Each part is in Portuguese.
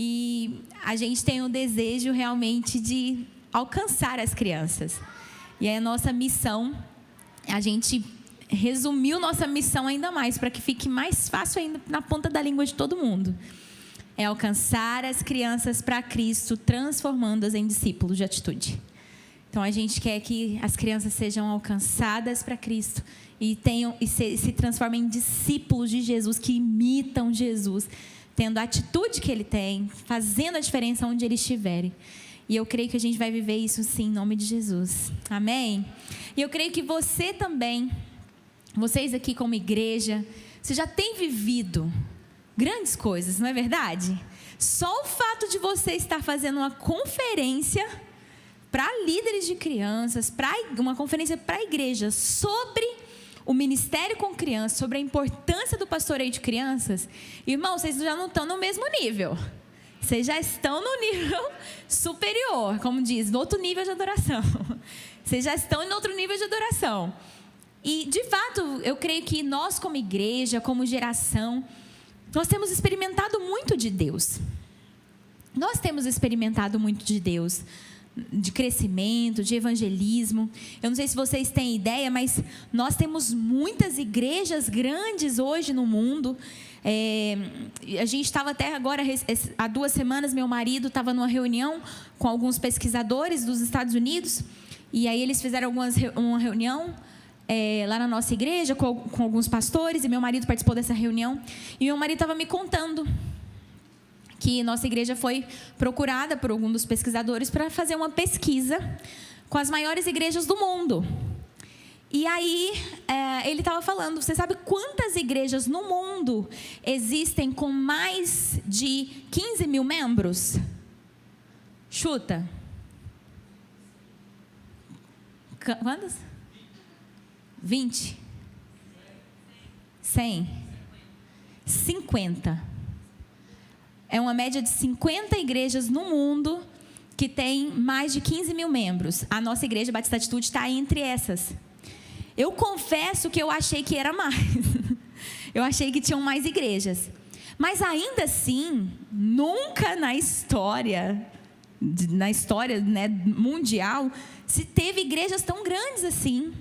E a gente tem um desejo realmente de alcançar as crianças. E aí a nossa missão, a gente resumiu nossa missão ainda mais, para que fique mais fácil ainda na ponta da língua de todo mundo. É alcançar as crianças para Cristo, transformando-as em discípulos de atitude. Então a gente quer que as crianças sejam alcançadas para Cristo e se transformem em discípulos de Jesus, que imitam Jesus, tendo a atitude que Ele tem, fazendo a diferença onde eles estiverem. E eu creio que a gente vai viver isso sim, em nome de Jesus. Amém? E eu creio que você também, vocês aqui como igreja, você já tem vivido grandes coisas, não é verdade? Só o fato de você estar fazendo uma conferência para líderes de crianças, uma conferência para a igreja sobre o ministério com crianças, sobre a importância do pastoreio de crianças. Irmão, vocês já não estão no mesmo nível. Vocês já estão no nível superior, como diz, no outro nível de adoração. Vocês já estão em outro nível de adoração. E, de fato, eu creio que nós como igreja, como geração, nós temos experimentado muito de Deus. Nós temos experimentado muito de Deus, de crescimento, de evangelismo. Eu não sei se vocês têm ideia, mas nós temos muitas igrejas grandes hoje no mundo. A gente estava até agora, há 2 semanas, meu marido estava numa reunião com alguns pesquisadores dos Estados Unidos. E aí eles fizeram uma reunião lá na nossa igreja com alguns pastores. E meu marido participou dessa reunião. E meu marido estava me contando que nossa igreja foi procurada por algum dos pesquisadores para fazer uma pesquisa com as maiores igrejas do mundo. E aí, ele estava falando, você sabe quantas igrejas no mundo existem com mais de 15 mil membros? Chuta. Quantas? 20? 100? 50. É uma média de 50 igrejas no mundo que tem mais de 15 mil membros. A nossa igreja Batista Atitude está entre essas. Eu confesso que eu achei que era mais. Eu achei que tinham mais igrejas. Mas ainda assim, nunca na história, né, mundial, se teve igrejas tão grandes assim.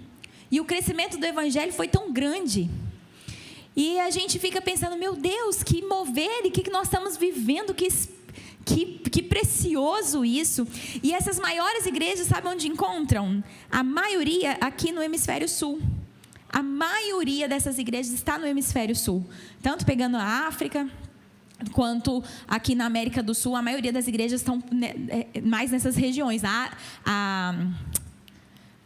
E o crescimento do evangelho foi tão grande. E a gente fica pensando, meu Deus, que mover e que nós estamos vivendo, que precioso isso. E essas maiores igrejas, sabe onde encontram? A maioria aqui no hemisfério sul. A maioria dessas igrejas está no hemisfério sul. Tanto pegando a África, quanto aqui na América do Sul, a maioria das igrejas estão mais nessas regiões.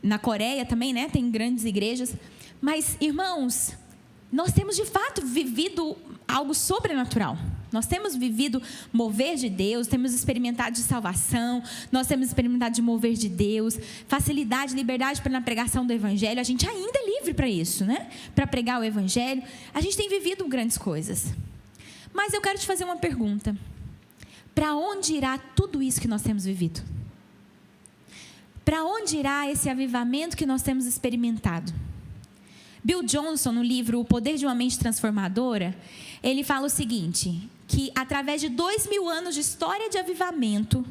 Na Coreia também, né, tem grandes igrejas. Mas, irmãos, nós temos de fato vivido algo sobrenatural. Nós temos vivido mover de Deus, temos experimentado de salvação, nós temos experimentado de mover de Deus, facilidade, liberdade na pregação do evangelho. A gente ainda é livre para isso, né? Para pregar o evangelho. A gente tem vivido grandes coisas. Mas eu quero te fazer uma pergunta. Para onde irá tudo isso que nós temos vivido? Para onde irá esse avivamento que nós temos experimentado? Bill Johnson, no livro O Poder de uma Mente Transformadora, ele fala o seguinte, que através de 2000 anos de história de avivamento,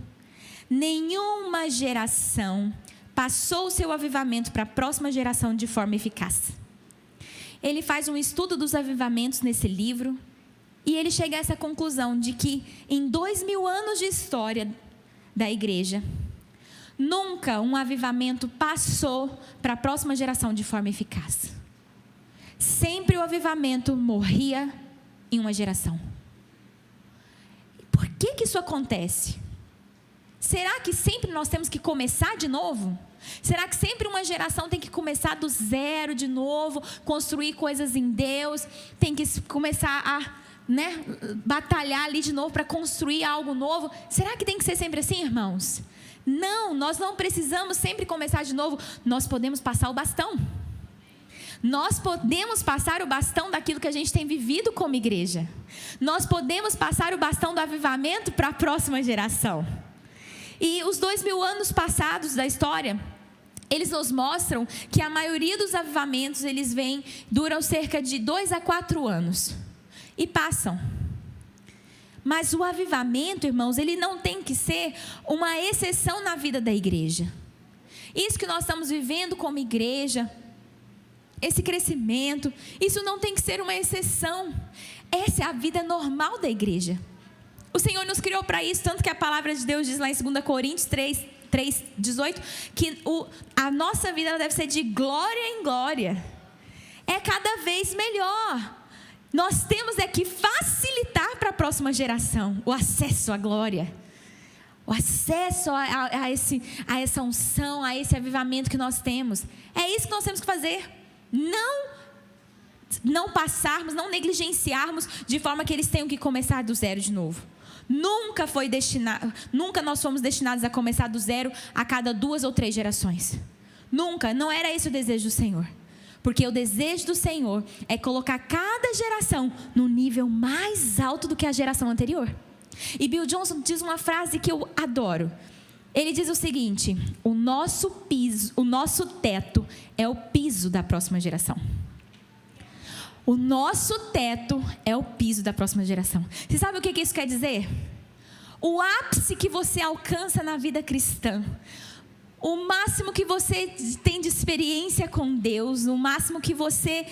nenhuma geração passou o seu avivamento para a próxima geração de forma eficaz. Ele faz um estudo dos avivamentos nesse livro, e ele chega a essa conclusão de que em 2000 anos de história da igreja, nunca um avivamento passou para a próxima geração de forma eficaz. Sempre o avivamento morria em uma geração. Por que isso acontece? Será que sempre nós temos que começar de novo? Será que sempre uma geração tem que começar do zero de novo, construir coisas em Deus, tem que começar a batalhar ali de novo para construir algo novo? Será que tem que ser sempre assim, irmãos? Não, nós não precisamos sempre começar de novo. Nós podemos passar o bastão. Nós podemos passar o bastão daquilo que a gente tem vivido como igreja. Nós podemos passar o bastão do avivamento para a próxima geração. E os 2000 anos passados da história, eles nos mostram que a maioria dos avivamentos, duram cerca de 2 a 4 anos. E passam. Mas o avivamento, irmãos, ele não tem que ser uma exceção na vida da igreja. Isso que nós estamos vivendo como igreja, esse crescimento, isso não tem que ser uma exceção. Essa é a vida normal da igreja. O Senhor nos criou para isso, tanto que a palavra de Deus diz lá em 2 Coríntios 3:18, que a nossa vida ela deve ser de glória em glória. É cada vez melhor. Nós temos que facilitar para a próxima geração o acesso à glória, o acesso a essa unção, a esse avivamento que nós temos. É isso que nós temos que fazer. Não passarmos, não negligenciarmos de forma que eles tenham que começar do zero de novo. Nunca nós fomos destinados a começar do zero a cada 2 ou 3 gerações. Nunca, não era esse o desejo do Senhor. Porque o desejo do Senhor é colocar cada geração no nível mais alto do que a geração anterior. E Bill Johnson diz uma frase que eu adoro. Ele diz o seguinte: o nosso teto é o piso da próxima geração. O nosso teto é o piso da próxima geração. Você sabe o que isso quer dizer? O ápice que você alcança na vida cristã, o máximo que você tem de experiência com Deus, o máximo que você,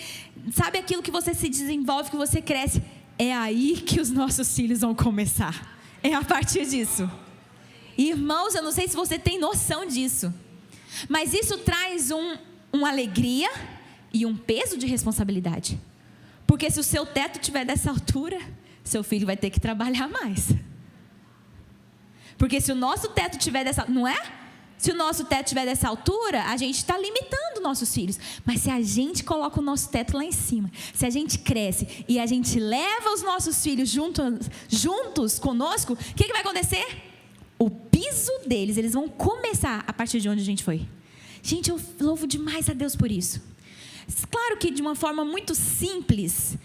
sabe aquilo que você se desenvolve, que você cresce, é aí que os nossos filhos vão começar. É a partir disso. Irmãos, eu não sei se você tem noção disso, mas isso traz uma alegria e um peso de responsabilidade. Porque se o seu teto estiver dessa altura, seu filho vai ter que trabalhar mais. Porque se o nosso teto estiver dessa, não é? Se o nosso teto estiver dessa altura, a gente está limitando nossos filhos. Mas se a gente coloca o nosso teto lá em cima, se a gente cresce e a gente leva os nossos filhos juntos conosco, o que vai acontecer? O piso deles, eles vão começar a partir de onde a gente foi. Gente, eu louvo demais a Deus por isso. Claro que de uma forma muito simples,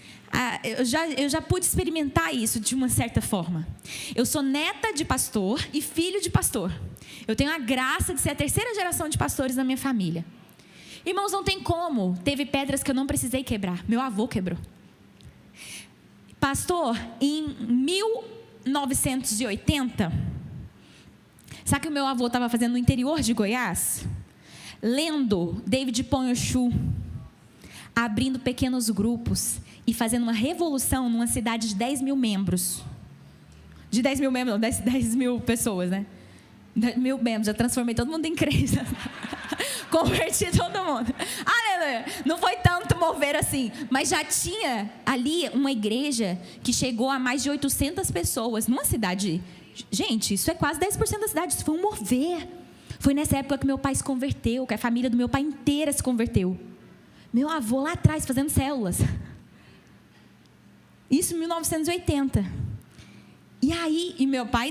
eu já pude experimentar isso de uma certa forma. Eu sou neta de pastor e filho de pastor. Eu tenho a graça de ser a 3ª geração de pastores na minha família. Irmãos, não tem como. Teve pedras que eu não precisei quebrar. Meu avô quebrou. Pastor, em 1980, sabe o que o meu avô estava fazendo no interior de Goiás? Lendo David Ponhochu, abrindo pequenos grupos e fazendo uma revolução numa cidade de 10 mil membros. De 10 mil membros, não, 10 mil pessoas, né? 10 mil membros, já transformei todo mundo em crente. Converti todo mundo. Aleluia! Não foi tanto mover assim, mas já tinha ali uma igreja que chegou a mais de 800 pessoas, numa cidade. Gente, isso é quase 10% da cidade, isso foi um mover. Foi nessa época que meu pai se converteu, que a família do meu pai inteira se converteu. Meu avô lá atrás fazendo células. Isso em 1980. E aí, meu pai,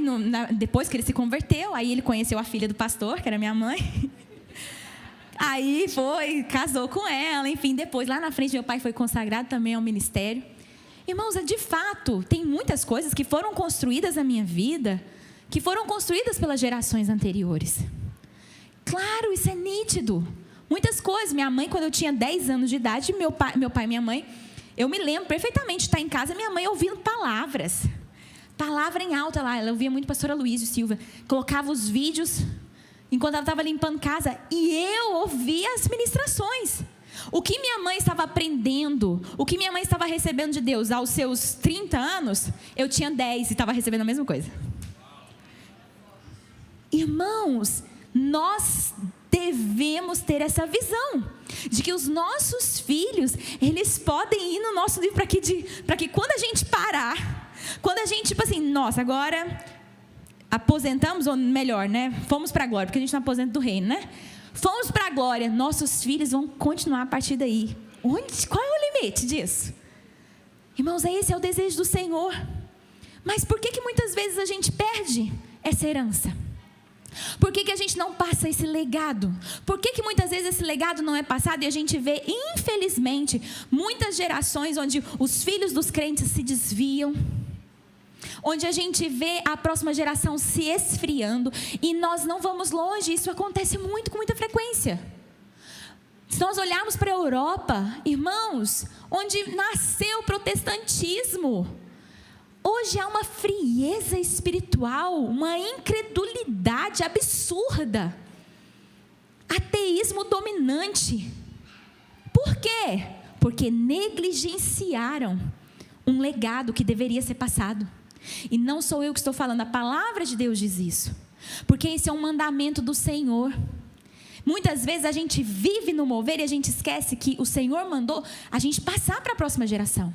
depois que ele se converteu, aí ele conheceu a filha do pastor, que era minha mãe. Aí casou com ela, enfim, depois lá na frente meu pai foi consagrado também ao ministério. Irmãos, de fato, tem muitas coisas que foram construídas na minha vida, que foram construídas pelas gerações anteriores. Claro, isso é nítido. Muitas coisas. Minha mãe, quando eu tinha 10 anos de idade, meu pai e minha mãe, eu me lembro perfeitamente de estar em casa, minha mãe ouvindo palavra em alta lá. Ela ouvia muito a pastora Luísa Silva, colocava os vídeos enquanto ela estava limpando casa, e eu ouvia as ministrações. O que minha mãe estava aprendendo, o que minha mãe estava recebendo de Deus aos seus 30 anos, eu tinha 10 e estava recebendo a mesma coisa. Irmãos, nós devemos ter essa visão de que os nossos filhos, eles podem ir no nosso livro para que quando a gente parar, quando a gente, tipo assim, nossa, agora aposentamos, ou melhor, né? Fomos para a glória, porque a gente não aposenta do reino, né? Fomos para a glória, nossos filhos vão continuar a partir daí. Qual é o limite disso? Irmãos, esse é o desejo do Senhor. Mas por que muitas vezes a gente perde essa herança? Por que a gente não passa esse legado? Por que muitas vezes esse legado não é passado e a gente vê, infelizmente, muitas gerações onde os filhos dos crentes se desviam, onde a gente vê a próxima geração se esfriando e nós não vamos longe. Isso acontece com muita frequência. Se nós olharmos para a Europa, irmãos, onde nasceu o protestantismo, Hoje há uma frieza espiritual, uma incredulidade absurda, ateísmo dominante. Por quê? Porque negligenciaram um legado que deveria ser passado. E não sou eu que estou falando, a palavra de Deus diz isso. Porque esse é um mandamento do Senhor. Muitas vezes a gente vive no mover e a gente esquece que o Senhor mandou a gente passar para a próxima geração.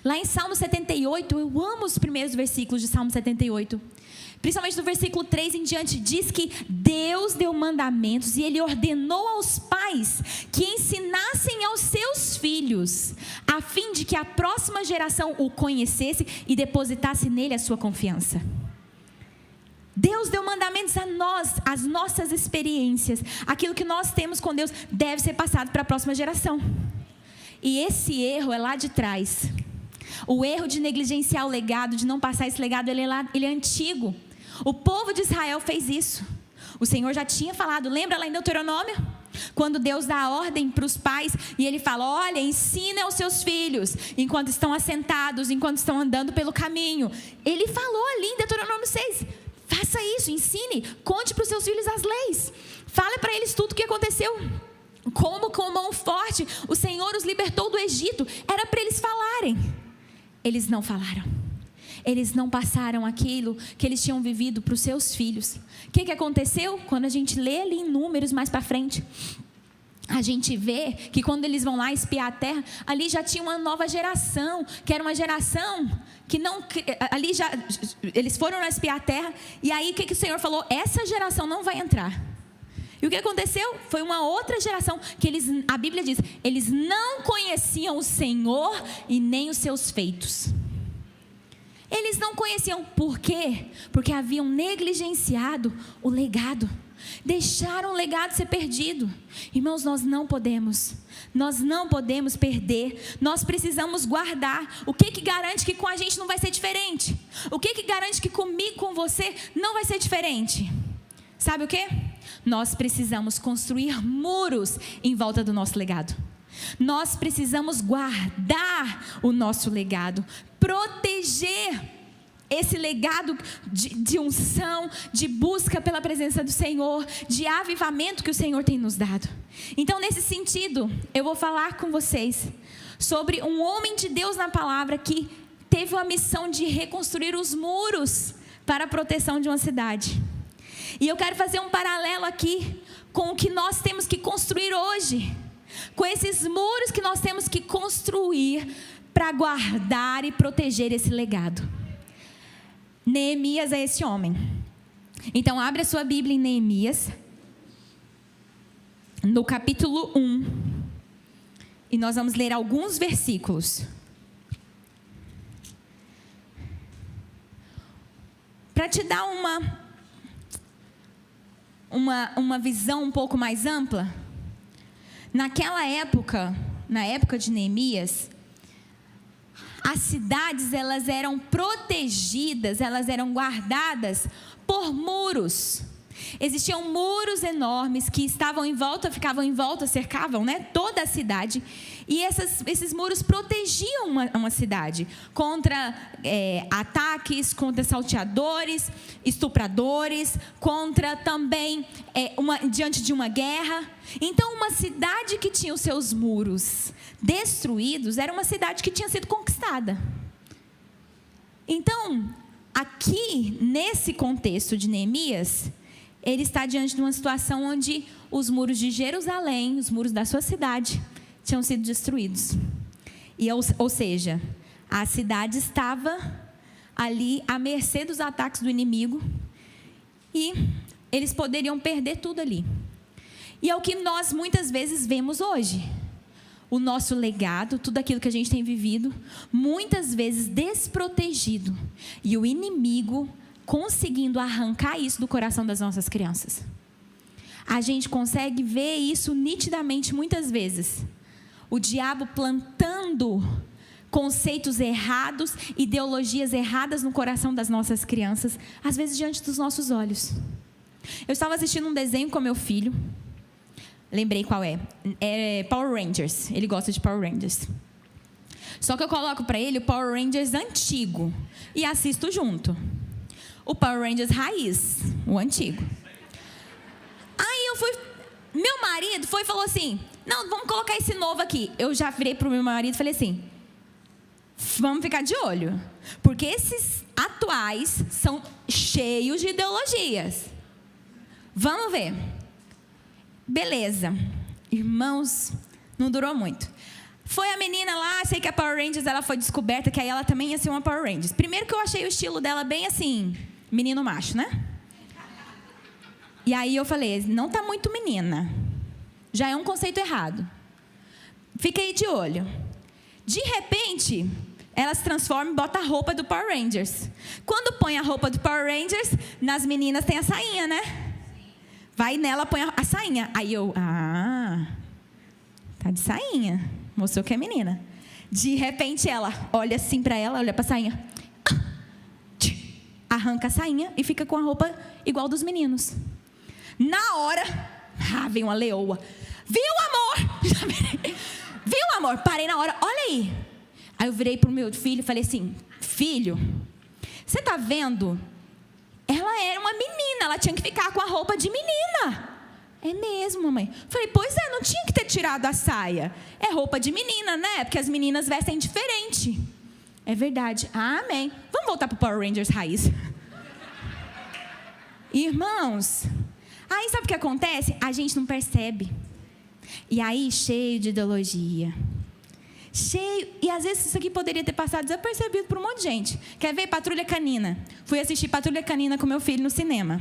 Lá em Salmo 78, eu amo os primeiros versículos de Salmo 78. Principalmente do versículo 3 em diante, diz que Deus deu mandamentos e Ele ordenou aos pais que ensinassem aos seus filhos, a fim de que a próxima geração o conhecesse e depositasse nele a sua confiança. Deus deu mandamentos a nós, as nossas experiências, aquilo que nós temos com Deus deve ser passado para a próxima geração. E esse erro é lá de trás. O erro de negligenciar o legado, de não passar esse legado, ele é antigo. O povo de Israel fez isso. O Senhor já tinha falado, lembra lá em Deuteronômio? Quando Deus dá a ordem para os pais e Ele fala, olha, ensina aos seus filhos, enquanto estão assentados, enquanto estão andando pelo caminho. Ele falou ali em Deuteronômio 6, faça isso, ensine, conte para os seus filhos as leis. Fale para eles tudo o que aconteceu. Como com mão forte o Senhor os libertou do Egito. Era para eles falarem. Eles não falaram. Eles não passaram aquilo que eles tinham vivido para os seus filhos. O que aconteceu? Quando a gente lê ali em Números mais para frente, a gente vê que quando eles vão lá espiar a terra, ali já tinha uma nova geração, que era uma geração que não... Ali já, eles foram lá espiar a terra, e aí o que o Senhor falou? Essa geração não vai entrar. E o que aconteceu? Foi uma outra geração que a Bíblia diz, eles não conheciam o Senhor e nem os seus feitos. Eles não conheciam. Por quê? Porque haviam negligenciado o legado. Deixaram o legado ser perdido. Irmãos, nós não podemos perder. Nós precisamos guardar. O que garante que com a gente não vai ser diferente? O que garante que comigo, com você, não vai ser diferente? Sabe o quê? Nós precisamos construir muros em volta do nosso legado. Nós precisamos guardar o nosso legado, proteger esse legado de unção, de busca pela presença do Senhor, de avivamento que o Senhor tem nos dado. Então, nesse sentido, eu vou falar com vocês sobre um homem de Deus na palavra que teve a missão de reconstruir os muros para a proteção de uma cidade. E eu quero fazer um paralelo aqui com o que nós temos que construir hoje, com esses muros que nós temos que construir para guardar e proteger esse legado. Neemias é esse homem. Então abre a sua Bíblia em Neemias, no capítulo 1, e nós vamos ler alguns versículos. Para te dar uma visão um pouco mais ampla, naquela época, na época de Neemias, as cidades elas eram protegidas, elas eram guardadas por muros. Existiam muros enormes que estavam em volta, ficavam em volta, cercavam, toda a cidade. E esses muros protegiam uma cidade contra ataques, contra salteadores, estupradores, contra também diante de uma guerra. Então, uma cidade que tinha os seus muros destruídos era uma cidade que tinha sido conquistada. Então, aqui, nesse contexto de Neemias, ele está diante de uma situação onde os muros de Jerusalém, os muros da sua cidade, tinham sido destruídos. Ou seja, a cidade estava ali à mercê dos ataques do inimigo e eles poderiam perder tudo ali. E é o que nós muitas vezes vemos hoje. O nosso legado, tudo aquilo que a gente tem vivido, muitas vezes desprotegido. E o inimigo conseguindo arrancar isso do coração das nossas crianças. A gente consegue ver isso nitidamente muitas vezes. O diabo plantando conceitos errados, ideologias erradas no coração das nossas crianças, às vezes diante dos nossos olhos. Eu estava assistindo um desenho com meu filho, lembrei qual é Power Rangers, ele gosta de Power Rangers. Só que eu coloco para ele o Power Rangers antigo e assisto junto. O Power Rangers raiz, o antigo. Aí meu marido foi e falou assim: não, vamos colocar esse novo aqui. Eu já virei pro meu marido e falei assim: vamos ficar de olho, porque esses atuais são cheios de ideologias. Vamos ver. Beleza. Irmãos, não durou muito. Foi a menina lá, sei que a Power Rangers, ela foi descoberta que aí ela também ia ser uma Power Rangers. Primeiro que eu achei o estilo dela bem assim, menino macho, né? E aí eu falei, não tá muito menina. Já é um conceito errado. Fiquei de olho. De repente, ela se transforma e bota a roupa do Power Rangers. Quando põe a roupa do Power Rangers, nas meninas tem a sainha, né? Vai nela, põe a sainha. Aí eu, tá de sainha. Mostrou que é menina. De repente ela olha assim pra ela, olha pra sainha. Arranca a sainha e fica com a roupa igual dos meninos. Na hora, vem uma leoa. Viu, amor? Viu, amor? Parei na hora, olha aí. Aí eu virei pro meu filho e falei assim: filho, você tá vendo? Ela era uma menina, ela tinha que ficar com a roupa de menina. É mesmo, mamãe? Falei, pois é, não tinha que ter tirado a saia. É roupa de menina, né? Porque as meninas vestem diferente. É verdade. Amém. Vamos voltar pro Power Rangers raiz. Irmãos, aí sabe o que acontece? A gente não percebe. E aí, cheio de ideologia. Cheio. E às vezes isso aqui poderia ter passado desapercebido por um monte de gente. Quer ver Patrulha Canina? Fui assistir Patrulha Canina com meu filho no cinema.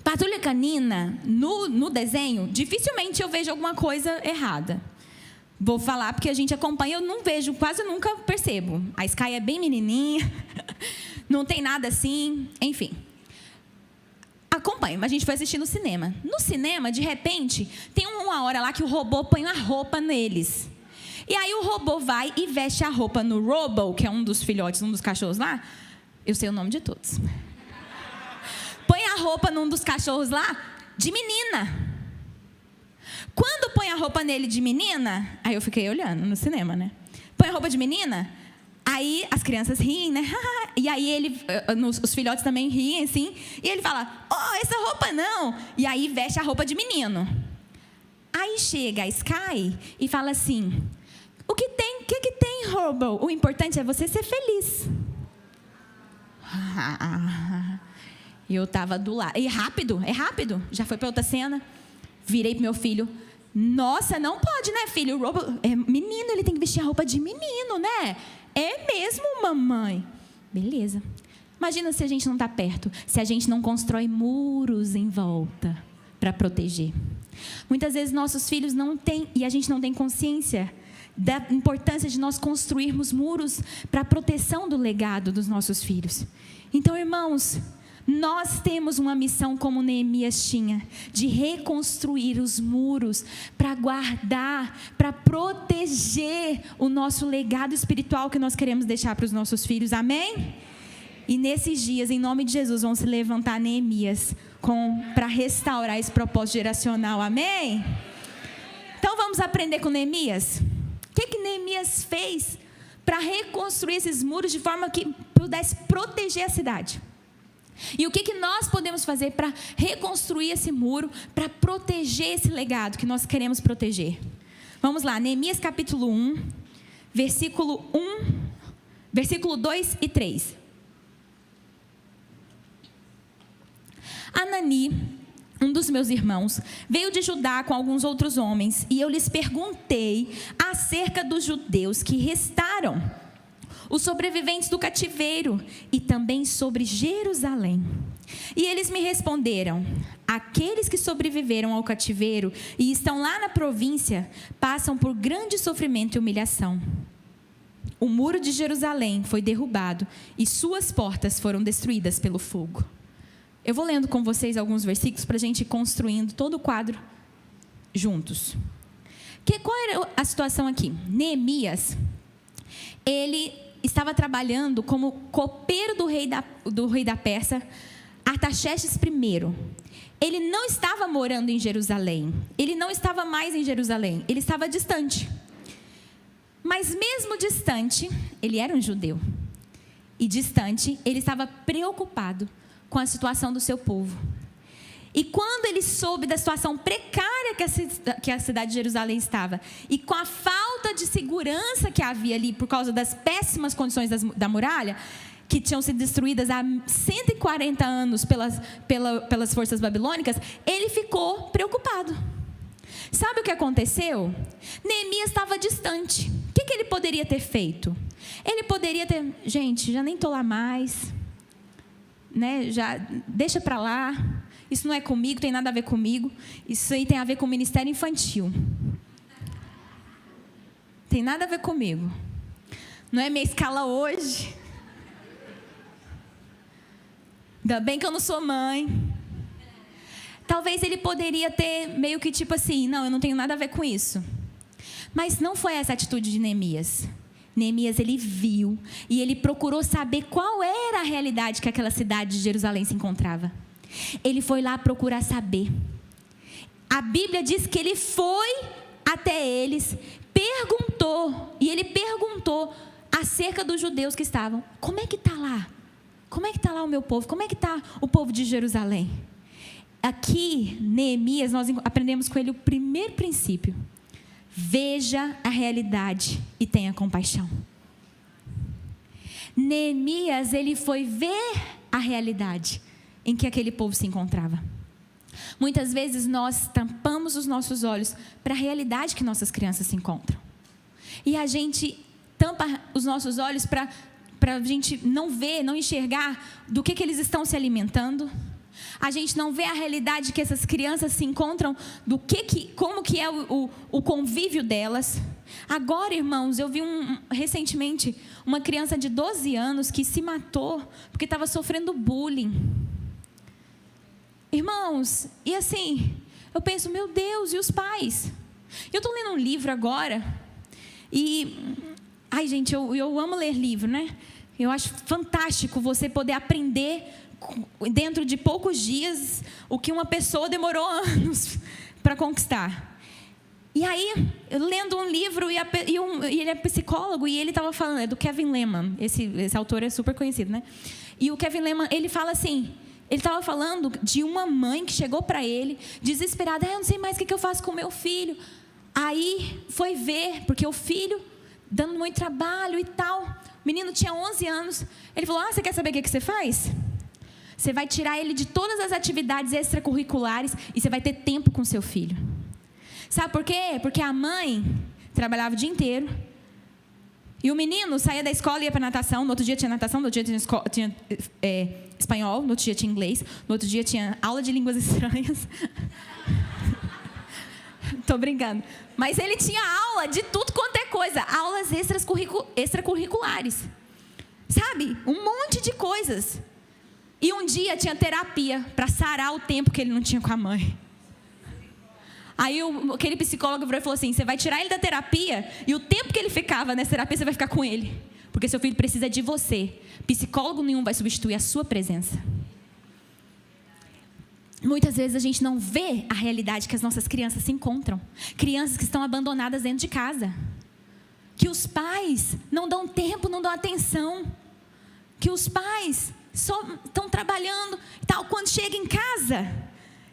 Patrulha Canina, no desenho, dificilmente eu vejo alguma coisa errada. Vou falar porque a gente acompanha, eu não vejo, quase nunca percebo. A Sky é bem menininha, não tem nada assim, enfim. Acompanha, mas a gente foi assistir no cinema. No cinema, de repente, tem uma hora lá que o robô põe uma roupa neles. E aí o robô vai e veste a roupa no Robo, que é um dos filhotes, um dos cachorros lá. Eu sei o nome de todos. Põe a roupa num dos cachorros lá de menina. Quando põe a roupa nele de menina, aí eu fiquei olhando no cinema, né? Põe a roupa de menina, aí as crianças riem, né? E aí os filhotes também riem, assim. E ele fala, essa roupa não. E aí veste a roupa de menino. Aí chega a Sky e fala assim, o que tem, Robo? O importante é você ser feliz. E eu estava do lado. É rápido. Já foi para outra cena. Virei para meu filho. Nossa, não pode, né, filho? O Robo é menino, ele tem que vestir a roupa de menino, né? É mesmo, mamãe. Beleza. Imagina se a gente não está perto. Se a gente não constrói muros em volta para proteger. Muitas vezes nossos filhos não têm, e a gente não tem consciência da importância de nós construirmos muros para a proteção do legado dos nossos filhos. Então, irmãos, nós temos uma missão como Neemias tinha, de reconstruir os muros, para guardar, para proteger o nosso legado espiritual que nós queremos deixar para os nossos filhos, amém? E nesses dias, em nome de Jesus, vão se levantar Neemias para restaurar esse propósito geracional, amém? Então vamos aprender com Neemias? O que Neemias fez para reconstruir esses muros de forma que pudesse proteger a cidade? E o que nós podemos fazer para reconstruir esse muro, para proteger esse legado que nós queremos proteger? Vamos lá, Neemias capítulo 1, versículo 2 e 3. Anani, um dos meus irmãos, veio de Judá com alguns outros homens, e eu lhes perguntei acerca dos judeus que restaram, os sobreviventes do cativeiro, e também sobre Jerusalém. E eles me responderam: aqueles que sobreviveram ao cativeiro e estão lá na província, passam por grande sofrimento e humilhação. O muro de Jerusalém foi derrubado e suas portas foram destruídas pelo fogo. Eu vou lendo com vocês alguns versículos para a gente ir construindo todo o quadro juntos. Qual era a situação aqui? Neemias, ele estava trabalhando como copeiro do rei da Pérsia, Artaxerxes I. Ele não estava morando em Jerusalém. Ele não estava mais em Jerusalém. Ele estava distante. Mas mesmo distante, ele era um judeu. E distante, ele estava preocupado com a situação do seu povo. E quando ele soube da situação precária que a cidade de Jerusalém estava, e com a falta de segurança que havia ali por causa das péssimas condições da muralha, que tinham sido destruídas há 140 anos pelas forças babilônicas, ele ficou preocupado. Sabe o que aconteceu? Neemias estava distante. O que ele poderia ter feito? Ele poderia ter... Gente, já nem estou lá mais. Né? Já deixa para lá. Isso não é comigo, tem nada a ver comigo. Isso aí tem a ver com o ministério infantil. Tem nada a ver comigo. Não é minha escala hoje. Ainda bem que eu não sou mãe. Talvez ele poderia ter meio que tipo assim, não, eu não tenho nada a ver com isso. Mas não foi essa a atitude de Neemias. Neemias, ele viu e ele procurou saber qual era a realidade que aquela cidade de Jerusalém se encontrava. Ele foi lá procurar saber. A Bíblia diz que ele foi até eles, perguntou, e ele perguntou acerca dos judeus que estavam. Como é que está lá? Como é que está lá o meu povo? Como é que está o povo de Jerusalém? Aqui, Neemias, nós aprendemos com ele o primeiro princípio. Veja a realidade e tenha compaixão. Neemias, ele foi ver a realidade em que aquele povo se encontrava. Muitas vezes nós tampamos os nossos olhos para a realidade que nossas crianças se encontram. E a gente tampa os nossos olhos para a gente não ver, não enxergar do que eles estão se alimentando. A gente não vê a realidade que essas crianças se encontram, como que é o convívio delas. Agora, irmãos, eu vi recentemente uma criança de 12 anos que se matou porque estava sofrendo bullying. Irmãos, e assim, eu penso, meu Deus, e os pais? Eu estou lendo um livro agora, e, ai gente, eu amo ler livro, né? Eu acho fantástico você poder aprender dentro de poucos dias o que uma pessoa demorou anos para conquistar. E aí, eu lendo um livro, e ele é psicólogo, e ele estava falando, é do Kevin Leman, esse autor é super conhecido, né? E o Kevin Leman, ele fala assim, ele estava falando de uma mãe que chegou para ele, desesperada, eu não sei mais o que eu faço com o meu filho. Aí, foi ver, porque o filho, dando muito trabalho e tal, o menino tinha 11 anos, ele falou, você quer saber o que você faz? Você vai tirar ele de todas as atividades extracurriculares e você vai ter tempo com seu filho. Sabe por quê? Porque a mãe trabalhava o dia inteiro e o menino saía da escola e ia para natação. No outro dia tinha natação, no outro dia tinha espanhol, no outro dia tinha inglês, no outro dia tinha aula de línguas estranhas. Tô brincando. Mas ele tinha aula de tudo quanto é coisa, aulas extracurriculares. Sabe? Um monte de coisas. E um dia tinha terapia para sarar o tempo que ele não tinha com a mãe. Aí aquele psicólogo falou assim, você vai tirar ele da terapia e o tempo que ele ficava nessa terapia você vai ficar com ele. Porque seu filho precisa de você. Psicólogo nenhum vai substituir a sua presença. Muitas vezes a gente não vê a realidade que as nossas crianças se encontram. Crianças que estão abandonadas dentro de casa. Que os pais não dão tempo, não dão atenção. Que os pais só estão trabalhando e tal. Quando chega em casa,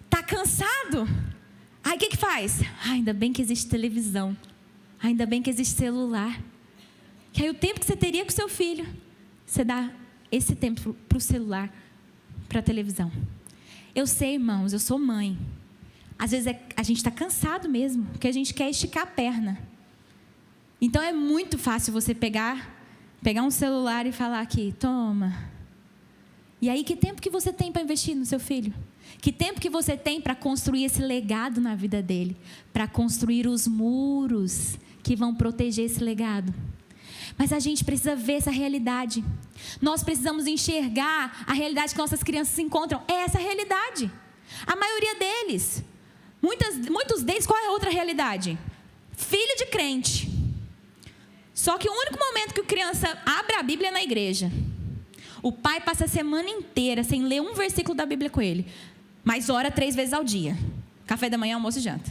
está cansado. Aí o que faz? Ainda bem que existe televisão. Ainda bem que existe celular. Que aí o tempo que você teria com seu filho, você dá esse tempo para o celular, para a televisão. Eu sei, irmãos, eu sou mãe. Às vezes a gente está cansado mesmo, porque a gente quer esticar a perna. Então é muito fácil você pegar um celular e falar aqui, toma. E aí que tempo que você tem para investir no seu filho? Que tempo que você tem para construir esse legado na vida dele? Para construir os muros que vão proteger esse legado. Mas a gente precisa ver essa realidade. Nós precisamos enxergar a realidade que nossas crianças se encontram. É essa realidade. A maioria deles. Muitos deles, qual é a outra realidade? Filho de crente. Só que o único momento que a criança abre a Bíblia é na igreja. O pai passa a semana inteira sem ler um versículo da Bíblia com ele. Mas ora 3 vezes ao dia. Café da manhã, almoço e janta.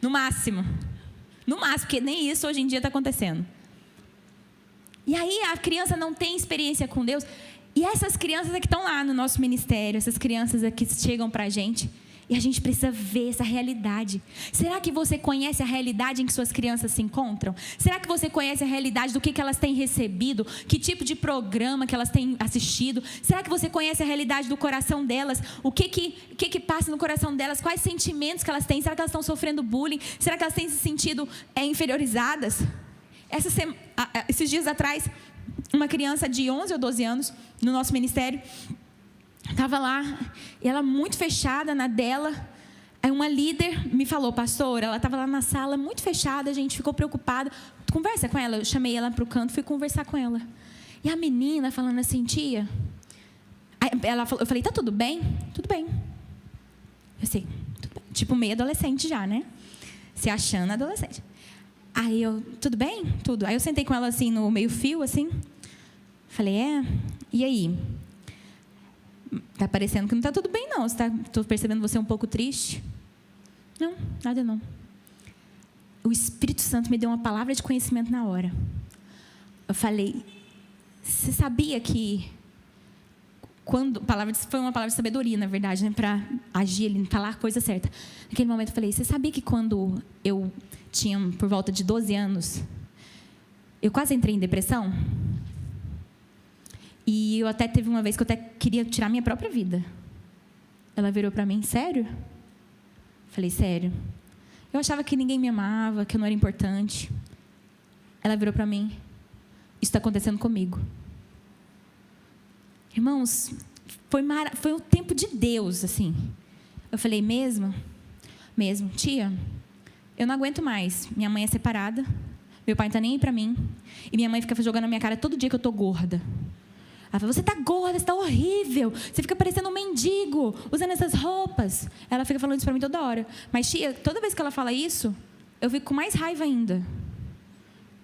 No máximo. No máximo, porque nem isso hoje em dia está acontecendo. E aí a criança não tem experiência com Deus. E essas crianças que estão lá no nosso ministério, essas crianças que chegam para a gente, e a gente precisa ver essa realidade. Será que você conhece a realidade em que suas crianças se encontram? Será que você conhece a realidade do que elas têm recebido? Que tipo de programa que elas têm assistido? Será que você conhece a realidade do coração delas? O que passa no coração delas? Quais sentimentos que elas têm? Será que elas estão sofrendo bullying? Será que elas têm se sentido inferiorizadas? Esses dias atrás, uma criança de 11 ou 12 anos, no nosso ministério, estava lá, e ela muito fechada na dela. Aí uma líder me falou: pastor, ela estava lá na sala, muito fechada, a gente ficou preocupada. Conversa com ela. Eu chamei ela para o canto, fui conversar com ela. E a menina falando assim: tia... eu falei: tá tudo bem? Tudo bem. Eu sei, tudo bem. Tipo meio adolescente já, né? Se achando adolescente. Aí eu: tudo bem? Tudo. Aí eu sentei com ela assim, no meio fio, assim. Falei: e aí? Tá parecendo que não tá tudo bem, não. Tô percebendo você um pouco triste. Não, nada não. O Espírito Santo me deu uma palavra de conhecimento na hora. Eu falei: você sabia que... foi uma palavra de sabedoria, na verdade, né? Para agir ali, falar a coisa certa. Naquele momento eu falei: você sabia que quando eu tinha por volta de 12 anos, eu quase entrei em depressão? E eu até teve uma vez que eu até queria tirar minha própria vida. Ela virou para mim: sério? Falei: sério. Eu achava que ninguém me amava, que eu não era importante. Ela virou para mim: isso está acontecendo comigo. Irmãos, foi o tempo de Deus, assim. Eu falei: mesmo? Mesmo. Tia, eu não aguento mais. Minha mãe é separada, meu pai não está nem aí para mim, e minha mãe fica jogando na minha cara todo dia que eu estou gorda. Ela falou: você está gorda, você está horrível, você fica parecendo um mendigo, usando essas roupas. Ela fica falando isso para mim toda hora. Mas tia, toda vez que ela fala isso, eu fico com mais raiva ainda.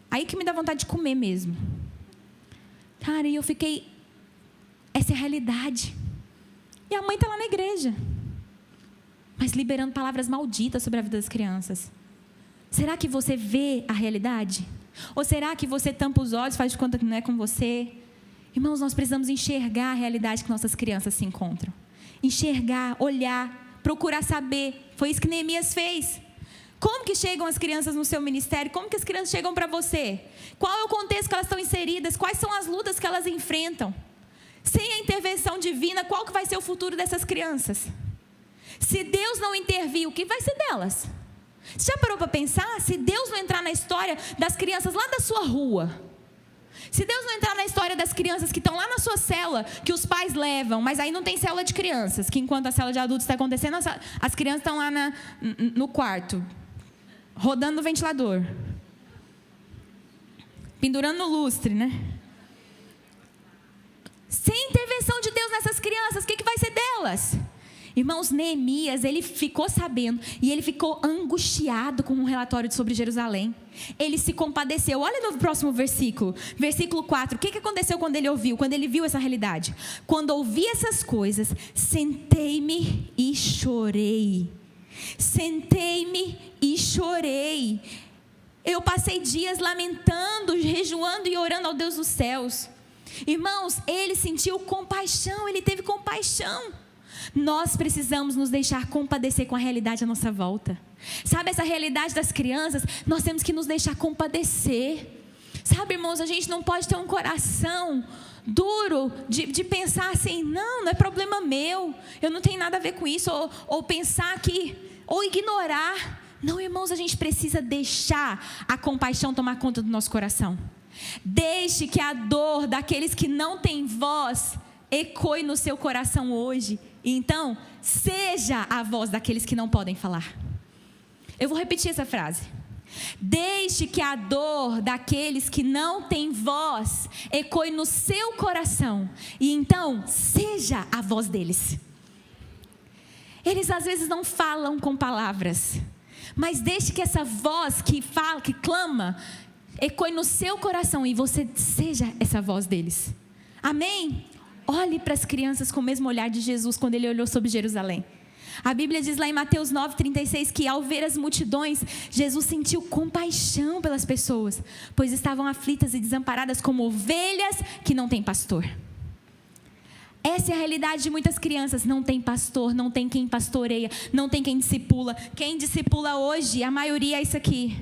Aí que me dá vontade de comer mesmo. Cara, e eu fiquei... essa é a realidade. E a mãe está lá na igreja, mas liberando palavras malditas sobre a vida das crianças. Será que você vê a realidade? Ou será que você tampa os olhos, faz de conta que não é com você? Irmãos, nós precisamos enxergar a realidade que nossas crianças se encontram. Enxergar, olhar, procurar saber. Foi isso que Neemias fez. Como que chegam as crianças no seu ministério? Como que as crianças chegam para você? Qual é o contexto que elas estão inseridas? Quais são as lutas que elas enfrentam? Sem a intervenção divina, qual que vai ser o futuro dessas crianças? Se Deus não intervir, o que vai ser delas? Você já parou para pensar? Se Deus não entrar na história das crianças lá da sua rua, se Deus não entrar na história das crianças que estão lá na sua célula, que os pais levam, mas aí não tem célula de crianças, que enquanto a célula de adultos está acontecendo, as crianças estão lá no quarto, rodando no ventilador, pendurando no lustre, né? Sem intervenção de Deus nessas crianças, o que vai ser delas? Irmãos, Neemias, ele ficou sabendo e ele ficou angustiado com um relatório sobre Jerusalém. Ele se compadeceu. Olha no próximo versículo, versículo 4. O que aconteceu quando ele ouviu? Quando ele viu essa realidade? Quando ouvi essas coisas, sentei-me e chorei. Sentei-me e chorei. Eu passei dias lamentando, jejuando e orando ao Deus dos céus. Irmãos, ele sentiu compaixão, ele teve compaixão. Nós precisamos nos deixar compadecer com a realidade à nossa volta. Sabe essa realidade das crianças? Nós temos que nos deixar compadecer. Sabe, irmãos, a gente não pode ter um coração duro de pensar assim: não é problema meu, eu não tenho nada a ver com isso, ou pensar que, ou ignorar. Não, irmãos, a gente precisa deixar a compaixão tomar conta do nosso coração. Deixe que a dor daqueles que não têm voz ecoe no seu coração hoje. E então, seja a voz daqueles que não podem falar. Eu vou repetir essa frase. Deixe que a dor daqueles que não têm voz ecoe no seu coração. E então, seja a voz deles. Eles às vezes não falam com palavras, mas deixe que essa voz que fala, que clama, ecoe no seu coração e você seja essa voz deles. Amém? Olhe para as crianças com o mesmo olhar de Jesus quando ele olhou sobre Jerusalém. A Bíblia diz lá em Mateus 9,36 que ao ver as multidões, Jesus sentiu compaixão pelas pessoas, pois estavam aflitas e desamparadas como ovelhas que não têm pastor. Essa é a realidade de muitas crianças. Não tem pastor, não tem quem pastoreia, não tem quem discipula. Quem discipula hoje, a maioria é isso aqui.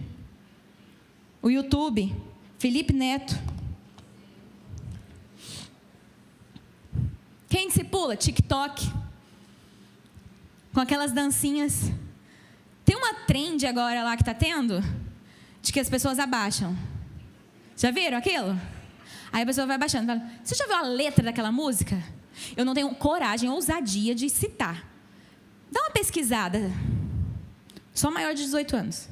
O YouTube, Felipe Neto. Quem discipula? TikTok. Com aquelas dancinhas. Tem uma trend agora lá que está tendo, de que as pessoas abaixam. Já viram aquilo? Aí a pessoa vai abaixando. Fala, você já viu a letra daquela música? Eu não tenho coragem, ousadia de citar. Dá uma pesquisada. Só maior de 18 anos.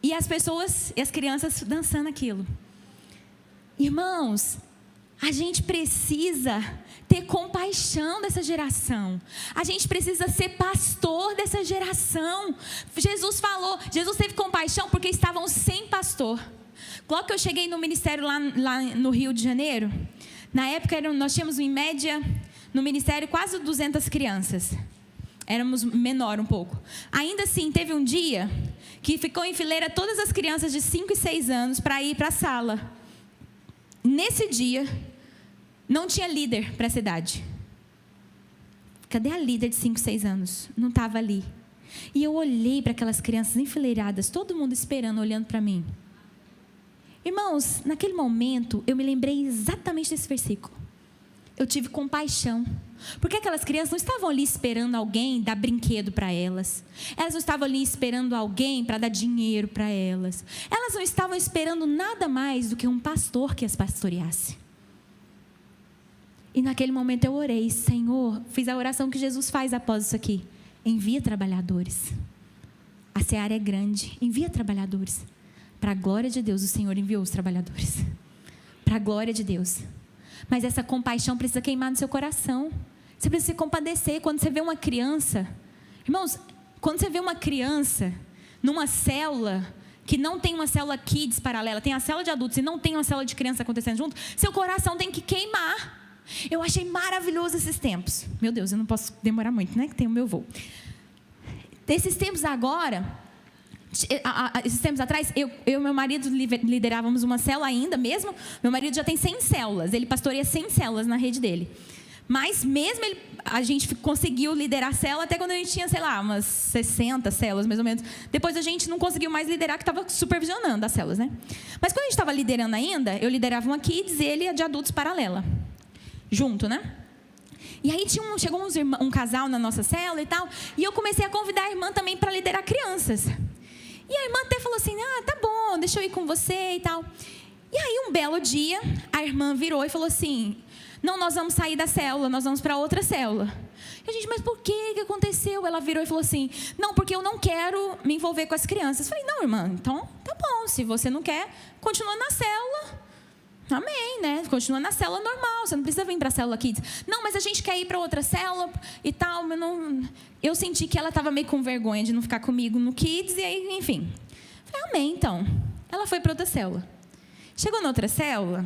E as pessoas, e as crianças dançando aquilo. Irmãos, a gente precisa ter compaixão dessa geração. A gente precisa ser pastor dessa geração. Jesus falou, Jesus teve compaixão porque estavam sem pastor. Logo que eu cheguei no ministério lá no Rio de Janeiro, na época nós tínhamos em média no ministério quase 200 crianças. Éramos menor um pouco. Ainda assim, teve um dia que ficou em fileira todas as crianças de 5 e 6 anos para ir para a sala. Nesse dia, não tinha líder para a cidade. Cadê a líder de 5, 6 anos? Não estava ali. E eu olhei para aquelas crianças enfileiradas, todo mundo esperando, olhando para mim. Irmãos, naquele momento, eu me lembrei exatamente desse versículo. Eu tive compaixão. Porque aquelas crianças não estavam ali esperando alguém dar brinquedo para elas. Elas não estavam ali esperando alguém para dar dinheiro para elas. Elas não estavam esperando nada mais do que um pastor que as pastoreasse. E naquele momento eu orei, Senhor, fiz a oração que Jesus faz após isso aqui. Envia trabalhadores. A seara é grande, envia trabalhadores. Para a glória de Deus, o Senhor enviou os trabalhadores. Para a glória de Deus. Mas essa compaixão precisa queimar no seu coração. Você precisa se compadecer. Quando você vê uma criança, irmãos, quando você vê uma criança numa célula, que não tem uma célula kids paralela, tem a célula de adultos e não tem uma célula de criança acontecendo junto, seu coração tem que queimar. Eu achei maravilhoso esses tempos. Meu Deus, eu não posso demorar muito, né? Que tem o meu voo. Desses tempos agora, esses tempos atrás, eu e meu marido liderávamos uma célula ainda mesmo. Meu marido já tem 100 células. Ele pastoreia 100 células na rede dele. Mas mesmo a gente conseguiu liderar a célula até quando a gente tinha, sei lá, umas 60 células, mais ou menos. Depois a gente não conseguiu mais liderar, que estava supervisionando as células, né? Mas quando a gente estava liderando ainda, eu liderava uma kids e ele a de adultos paralela. Junto, né? E aí chegou um casal na nossa célula e tal. E eu comecei a convidar a irmã também para liderar crianças. E a irmã até falou assim, tá bom, deixa eu ir com você e tal. E aí um belo dia, a irmã virou e falou assim, não, nós vamos sair da célula, nós vamos para outra célula. E a gente, mas por quê? O que aconteceu? Ela virou e falou assim, não, porque eu não quero me envolver com as crianças. Eu falei, não, irmã, então tá bom, se você não quer, continua na célula. Amém, né? Continua na célula normal, você não precisa vir para a célula kids. Não, mas a gente quer ir para outra célula e tal. Mas não... Eu senti que ela estava meio com vergonha de não ficar comigo no kids e aí, enfim. Falei, amém, então. Ela foi para outra célula. Chegou na outra célula,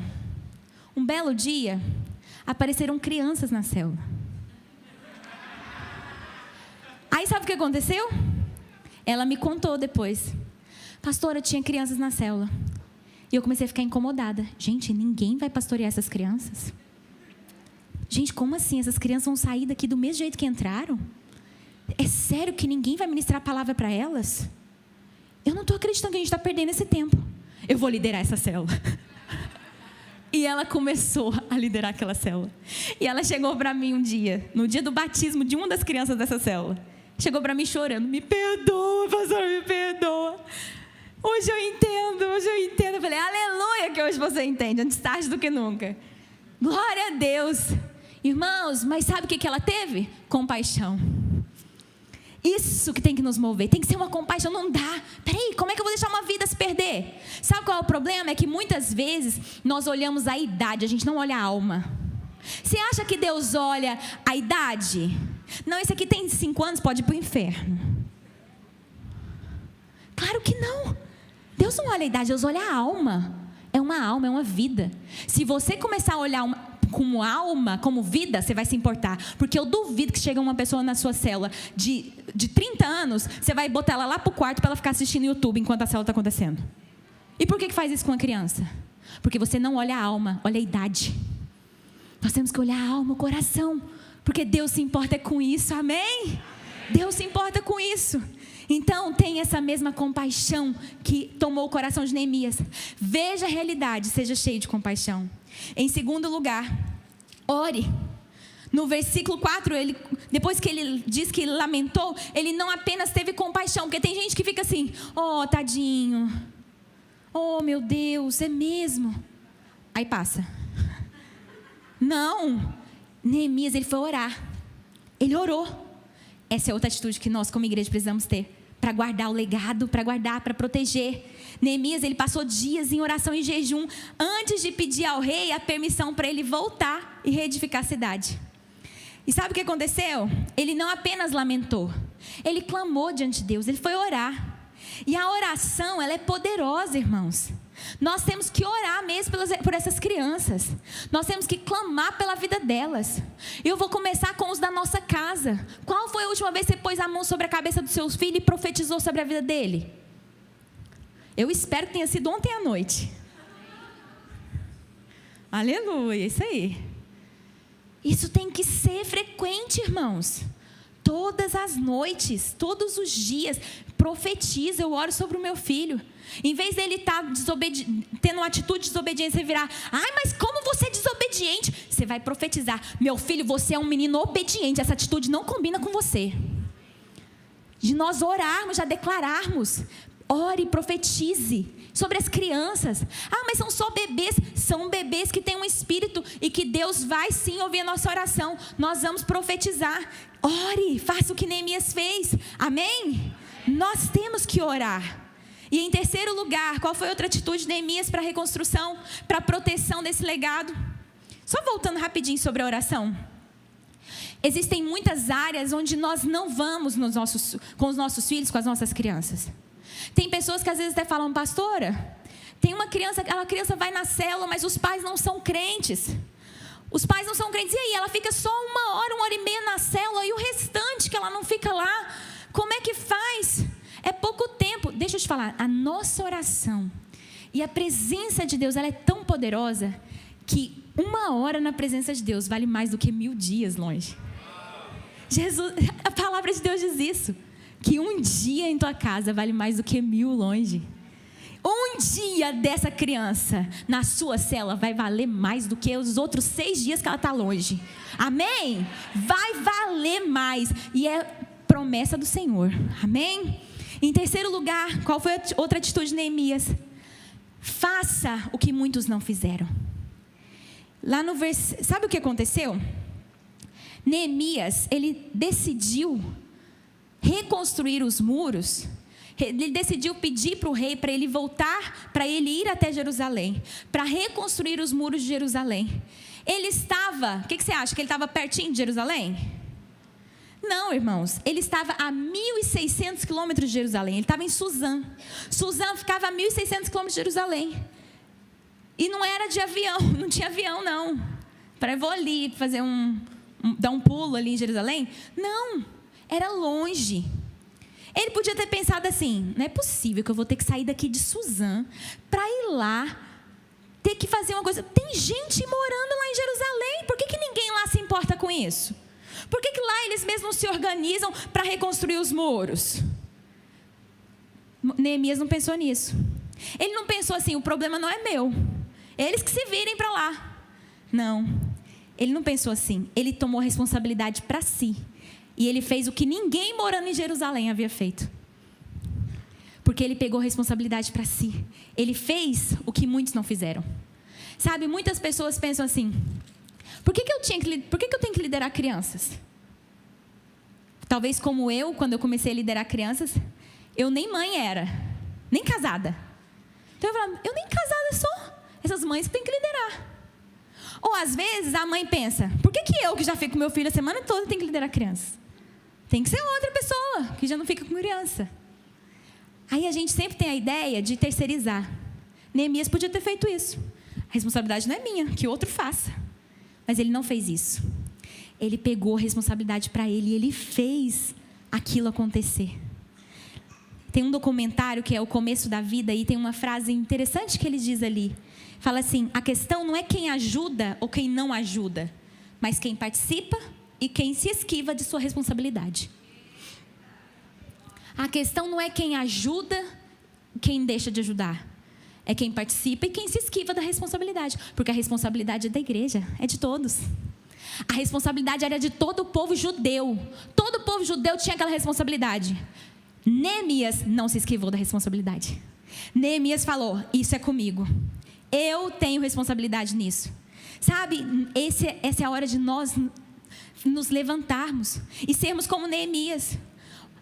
um belo dia, apareceram crianças na célula. Aí sabe o que aconteceu? Ela me contou depois. Pastora, tinha crianças na célula. E eu comecei a ficar incomodada. Gente, ninguém vai pastorear essas crianças? Gente, como assim? Essas crianças vão sair daqui do mesmo jeito que entraram? É sério que ninguém vai ministrar a palavra para elas? Eu não estou acreditando que a gente está perdendo esse tempo. Eu vou liderar essa célula. E ela começou a liderar aquela célula. E ela chegou para mim um dia, no dia do batismo de uma das crianças dessa célula. Chegou para mim chorando. Me perdoa, pastor, me perdoa. Hoje eu entendo, hoje eu entendo. Eu falei, aleluia, que hoje você entende, antes tarde do que nunca. Glória a Deus. Irmãos, mas sabe o que ela teve? Compaixão. Isso que tem que nos mover, tem que ser uma compaixão, não dá. Peraí, como é que eu vou deixar uma vida se perder? Sabe qual é o problema? É que muitas vezes nós olhamos a idade, a gente não olha a alma. Você acha que Deus olha a idade? Não, esse aqui tem 5 anos, pode ir para o inferno. Claro que não. Deus não olha a idade, Deus olha a alma. É uma alma, é uma vida. Se você começar a olhar como alma, como vida, você vai se importar. Porque eu duvido que chega uma pessoa na sua célula de 30 anos, você vai botar ela lá pro quarto para ela ficar assistindo YouTube enquanto a célula está acontecendo. E por que faz isso com a criança? Porque você não olha a alma, olha a idade. Nós temos que olhar a alma, o coração. Porque Deus se importa com isso, amém? Deus se importa com isso. Então, tem essa mesma compaixão que tomou o coração de Neemias. Veja a realidade, seja cheio de compaixão. Em segundo lugar, ore. No versículo 4, depois que ele diz que lamentou, ele não apenas teve compaixão, porque tem gente que fica assim, oh, tadinho, oh, meu Deus, é mesmo? Aí passa. Não, Neemias, ele foi orar, ele orou. Essa é outra atitude que nós como igreja precisamos ter, para guardar o legado, para guardar, para proteger. Neemias, ele passou dias em oração e jejum, antes de pedir ao rei a permissão para ele voltar e reedificar a cidade. E sabe o que aconteceu? Ele não apenas lamentou, ele clamou diante de Deus, ele foi orar. E a oração, ela é poderosa, irmãos. Nós temos que orar mesmo por essas crianças. Nós temos que clamar pela vida delas. Eu vou começar com os da nossa casa. Qual foi a última vez que você pôs a mão sobre a cabeça dos seus filhos e profetizou sobre a vida dele? Eu espero que tenha sido ontem à noite. Aleluia, isso aí. Isso tem que ser frequente, irmãos. Todas as noites, todos os dias, profetiza, eu oro sobre o meu filho. Em vez dele estar tendo uma atitude de desobediência e virar, ai, mas como você é desobediente? Você vai profetizar, meu filho, você é um menino obediente, essa atitude não combina com você. De nós orarmos, já declararmos, ore, profetize sobre as crianças. Ah, mas são só bebês. São bebês que têm um espírito e que Deus vai sim ouvir a nossa oração. Nós vamos profetizar. Ore, faça o que Neemias fez. Amém? Nós temos que orar. E em terceiro lugar, qual foi outra atitude de Neemias para a reconstrução, para a proteção desse legado? Só voltando rapidinho sobre a oração. Existem muitas áreas onde nós não vamos com os nossos filhos, com as nossas crianças. Tem pessoas que às vezes até falam, pastora, tem uma criança, aquela criança vai na célula, mas os pais não são crentes. Os pais não são crentes. E aí, ela fica só 1 hora e meia na célula e o restante que ela não fica lá, como é que faz? É pouco tempo. Deixa eu te falar, a nossa oração e a presença de Deus, ela é tão poderosa que 1 hora na presença de Deus vale mais do que 1000 dias longe. Jesus, a palavra de Deus diz isso, que 1 dia em tua casa vale mais do que 1000 longe. 1 dia dessa criança na sua cela vai valer mais do que os outros 6 dias que ela está longe. Amém? Vai valer mais. E é promessa do Senhor. Amém? Em terceiro lugar, qual foi a outra atitude de Neemias? Faça o que muitos não fizeram. Lá no sabe o que aconteceu? Neemias, ele decidiu reconstruir os muros. Ele decidiu pedir para o rei para ele voltar, para ele ir até Jerusalém, para reconstruir os muros de Jerusalém. Ele estava, o que você acha? Que ele estava pertinho de Jerusalém? Não, irmãos, ele estava a 1.600 quilômetros de Jerusalém. Ele estava em Suzã. Suzã ficava a 1.600 quilômetros de Jerusalém. E não era de avião, não tinha avião não. Para eu vou ali fazer dar um pulo ali em Jerusalém. Não, era longe. Ele podia ter pensado assim, não é possível que eu vou ter que sair daqui de Suzã para ir lá, ter que fazer uma coisa. Tem gente morando lá em Jerusalém, por que ninguém lá se importa com isso? Por que lá eles mesmos se organizam para reconstruir os muros? Neemias não pensou nisso. Ele não pensou assim, o problema não é meu, eles que se virem para lá. Não, ele não pensou assim. Ele tomou a responsabilidade para si. E ele fez o que ninguém morando em Jerusalém havia feito. Porque ele pegou a responsabilidade para si. Ele fez o que muitos não fizeram. Sabe, muitas pessoas pensam assim, por que eu tenho que liderar crianças? Talvez como eu, quando eu comecei a liderar crianças, eu nem mãe era, nem casada. Então eu falava, eu nem casada sou. Essas mães que têm que liderar. Ou às vezes a mãe pensa, por que eu que já fico com meu filho a semana toda tenho que liderar crianças? Tem que ser outra pessoa que já não fica com criança. Aí a gente sempre tem a ideia de terceirizar. Neemias podia ter feito isso. A responsabilidade não é minha, que outro faça. Mas ele não fez isso. Ele pegou a responsabilidade para ele e ele fez aquilo acontecer. Tem um documentário que é O Começo da Vida e tem uma frase interessante que ele diz ali. Fala assim: a questão não é quem ajuda ou quem não ajuda, mas quem participa e quem se esquiva de sua responsabilidade. A questão não é quem ajuda, quem deixa de ajudar. É quem participa e quem se esquiva da responsabilidade. Porque a responsabilidade é da igreja, é de todos. A responsabilidade era de todo o povo judeu. Todo o povo judeu tinha aquela responsabilidade. Neemias não se esquivou da responsabilidade. Neemias falou: isso é comigo. Eu tenho responsabilidade nisso. Sabe, essa é a hora de nós nos levantarmos e sermos como Neemias.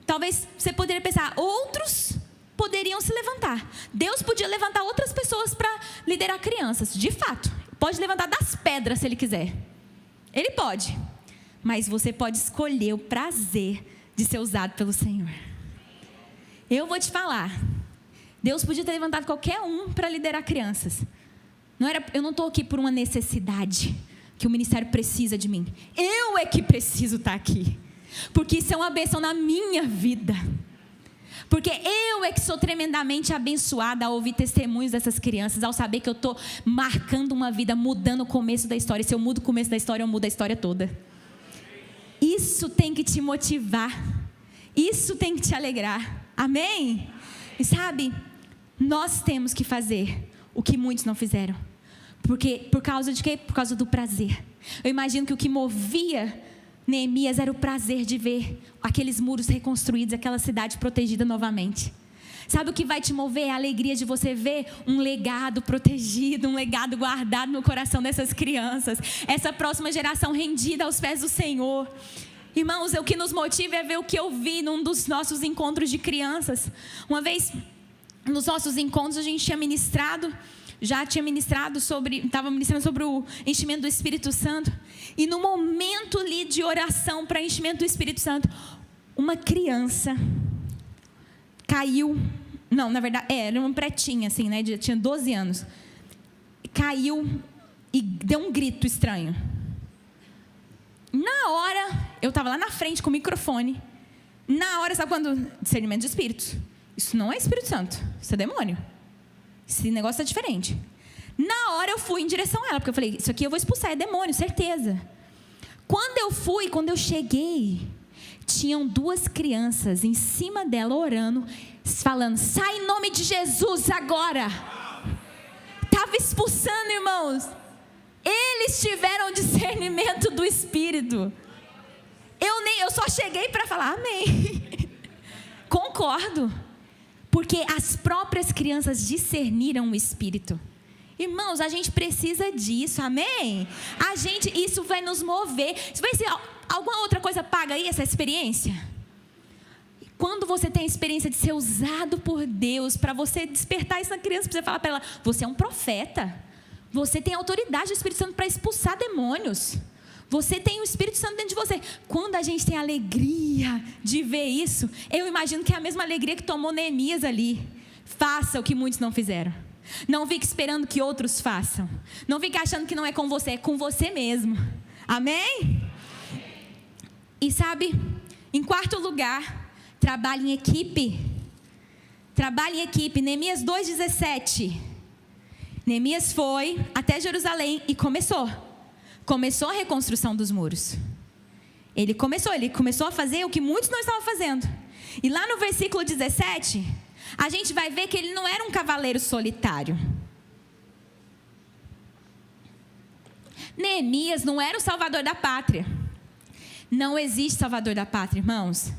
Talvez você poderia pensar, outros poderiam se levantar. Deus podia levantar outras pessoas para liderar crianças. De fato, pode levantar das pedras se Ele quiser. Ele pode. Mas você pode escolher o prazer de ser usado pelo Senhor. Eu vou te falar. Deus podia ter levantado qualquer um para liderar crianças. Eu não estou aqui por uma necessidade que o ministério precisa de mim. Eu é que preciso estar aqui. Porque isso é uma bênção na minha vida. Porque eu é que sou tremendamente abençoada ao ouvir testemunhos dessas crianças, ao saber que eu estou marcando uma vida, mudando o começo da história. E se eu mudo o começo da história, eu mudo a história toda. Isso tem que te motivar. Isso tem que te alegrar. Amém? E sabe, nós temos que fazer o que muitos não fizeram. Por causa de quê? Por causa do prazer. Eu imagino que o que movia Neemias era o prazer de ver aqueles muros reconstruídos, aquela cidade protegida novamente. Sabe o que vai te mover? É a alegria de você ver um legado protegido, um legado guardado no coração dessas crianças. Essa próxima geração rendida aos pés do Senhor. Irmãos, o que nos motiva é ver o que eu vi num dos nossos encontros de crianças. Uma vez, nos nossos encontros, a gente tinha ministrado... estava ministrando sobre o enchimento do Espírito Santo. E no momento ali de oração para enchimento do Espírito Santo, uma criança caiu. Não, na verdade, era uma pretinha, assim, né? Tinha 12 anos. Caiu e deu um grito estranho. Na hora, eu estava lá na frente com o microfone. Na hora, sabe quando? Discernimento de espíritos. Isso não é Espírito Santo, isso é demônio. Esse negócio está diferente. Na hora eu fui em direção a ela, porque eu falei, isso aqui eu vou expulsar, é demônio, certeza. Quando eu cheguei, tinham 2 crianças em cima dela orando, falando, sai em nome de Jesus agora. Estava expulsando, irmãos. Eles tiveram discernimento do Espírito. Eu só cheguei para falar, amém. Concordo. Porque as próprias crianças discerniram o Espírito. Irmãos, a gente precisa disso, amém? Isso vai nos mover. Se vai ser alguma outra coisa paga aí essa experiência? Quando você tem a experiência de ser usado por Deus, para você despertar isso na criança, para você falar para ela, você é um profeta. Você tem autoridade do Espírito Santo para expulsar demônios. Você tem o Espírito Santo dentro de você. Quando a gente tem a alegria de ver isso, eu imagino que é a mesma alegria que tomou Neemias ali. Faça o que muitos não fizeram. Não fique esperando que outros façam. Não fique achando que não é com você, é com você mesmo. Amém? E sabe, em quarto lugar, trabalhe em equipe. Trabalhe em equipe. Neemias 2,17. Neemias foi até Jerusalém e começou a reconstrução dos muros. Ele começou a fazer o que muitos não estavam fazendo. E lá no versículo 17, a gente vai ver que ele não era um cavaleiro solitário. Neemias não era o salvador da pátria. Não existe salvador da pátria, irmãos.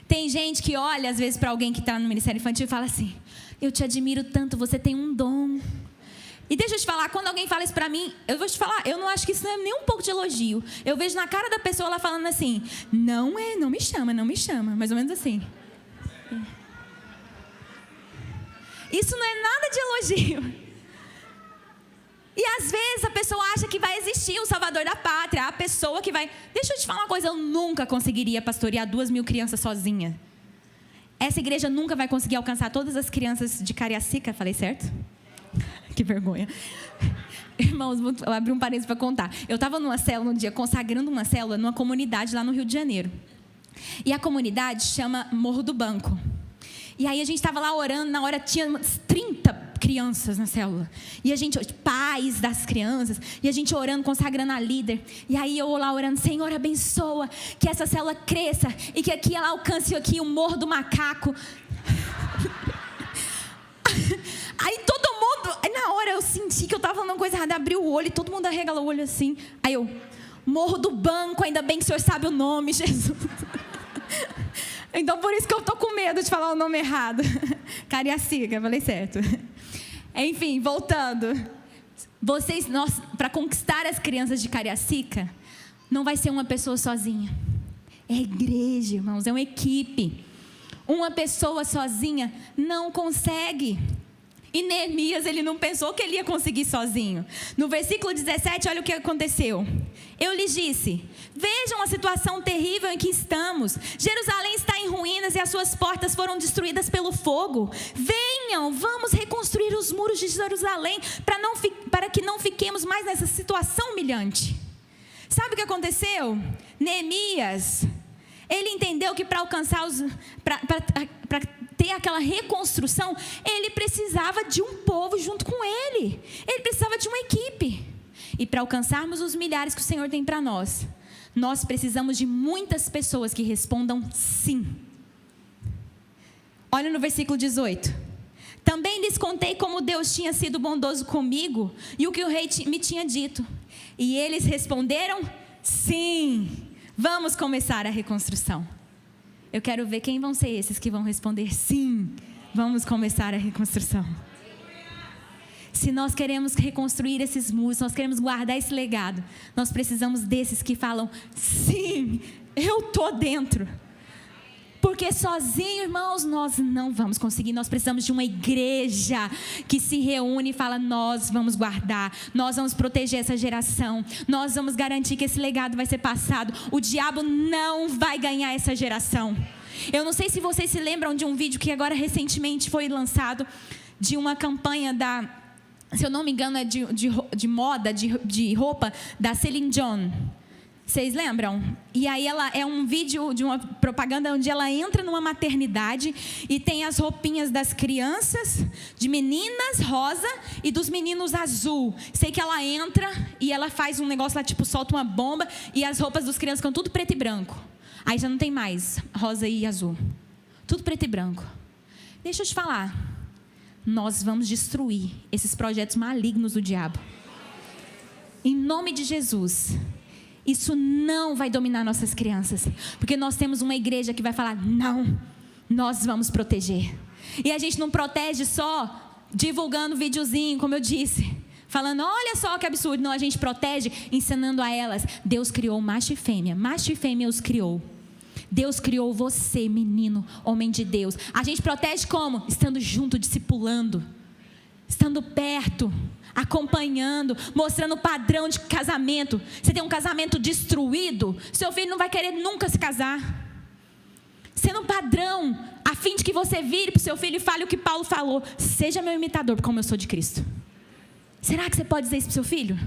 Tem gente que olha às vezes para alguém que está no ministério infantil e fala assim, eu te admiro tanto, você tem um dom. E deixa eu te falar, quando alguém fala isso pra mim, eu vou te falar, eu não acho que isso é nem um pouco de elogio. Eu vejo na cara da pessoa ela falando assim, não me chama, mais ou menos assim. Isso não é nada de elogio. E às vezes a pessoa acha que vai existir um salvador da pátria, a pessoa que vai... Deixa eu te falar uma coisa, eu nunca conseguiria pastorear 2.000 crianças sozinha. Essa igreja nunca vai conseguir alcançar todas as crianças de Cariacica, falei certo? Que vergonha. Irmãos, vou abrir um parênteses para contar. Eu estava numa célula um dia, consagrando uma célula numa comunidade lá no Rio de Janeiro. E a comunidade chama Morro do Banco. E aí a gente estava lá orando, na hora tinha umas 30 crianças na célula. E a gente, pais das crianças, e a gente orando, consagrando a líder. E aí eu lá orando, Senhor, abençoa, que essa célula cresça, e que aqui ela alcance aqui o Morro do Macaco. Aí todo mundo, aí na hora eu senti que eu estava falando uma coisa errada, abri o olho e todo mundo arregalou o olho assim. Aí eu, Morro do Banco, ainda bem que o Senhor sabe o nome, Jesus. Então por isso que eu estou com medo de falar o nome errado. Cariacica, falei certo. Enfim, voltando. Para conquistar as crianças de Cariacica, não vai ser uma pessoa sozinha. É igreja, irmãos, é uma equipe. Uma pessoa sozinha não consegue. E Neemias, ele não pensou que ele ia conseguir sozinho. No versículo 17, olha o que aconteceu. Eu lhes disse, vejam a situação terrível em que estamos. Jerusalém está em ruínas e as suas portas foram destruídas pelo fogo. Venham, vamos reconstruir os muros de Jerusalém para que não fiquemos mais nessa situação humilhante. Sabe o que aconteceu? Neemias, ele entendeu que para alcançar para ter aquela reconstrução, ele precisava de um povo junto com ele. Ele precisava de uma equipe. E para alcançarmos os milhares que o Senhor tem para nós, nós precisamos de muitas pessoas que respondam sim. Olha no versículo 18. Também lhes contei como Deus tinha sido bondoso comigo e o que o rei me tinha dito. E eles responderam sim. Vamos começar a reconstrução. Eu quero ver quem vão ser esses que vão responder sim. Vamos começar a reconstrução. Se nós queremos reconstruir esses muros, nós queremos guardar esse legado, nós precisamos desses que falam sim, eu estou dentro. Porque sozinho, irmãos, nós não vamos conseguir. Nós precisamos de uma igreja que se reúne e fala, nós vamos guardar, nós vamos proteger essa geração, nós vamos garantir que esse legado vai ser passado. O diabo não vai ganhar essa geração. Eu não sei se vocês se lembram de um vídeo que agora recentemente foi lançado, de uma campanha se eu não me engano é de moda, de roupa, da Celine Dion. Vocês lembram? E aí ela é um vídeo de uma propaganda onde ela entra numa maternidade e tem as roupinhas das crianças, de meninas rosa e dos meninos azul. Sei que ela entra e ela faz um negócio lá, tipo, solta uma bomba e as roupas dos crianças ficam tudo preto e branco. Aí já não tem mais rosa e azul. Tudo preto e branco. Deixa eu te falar. Nós vamos destruir esses projetos malignos do diabo. Em nome de Jesus. Isso não vai dominar nossas crianças. Porque nós temos uma igreja que vai falar, não, nós vamos proteger. E a gente não protege só divulgando videozinho, como eu disse. Falando, olha só que absurdo. Não, a gente protege ensinando a elas. Deus criou macho e fêmea. Macho e fêmea os criou. Deus criou você, menino, homem de Deus. A gente protege como? Estando junto, discipulando. Estando perto, acompanhando, mostrando o padrão de casamento. Você tem um casamento destruído, seu filho não vai querer nunca se casar. Sendo um padrão, a fim de que você vire para o seu filho e fale o que Paulo falou. Seja meu imitador, como eu sou de Cristo. Será que você pode dizer isso para o seu filho?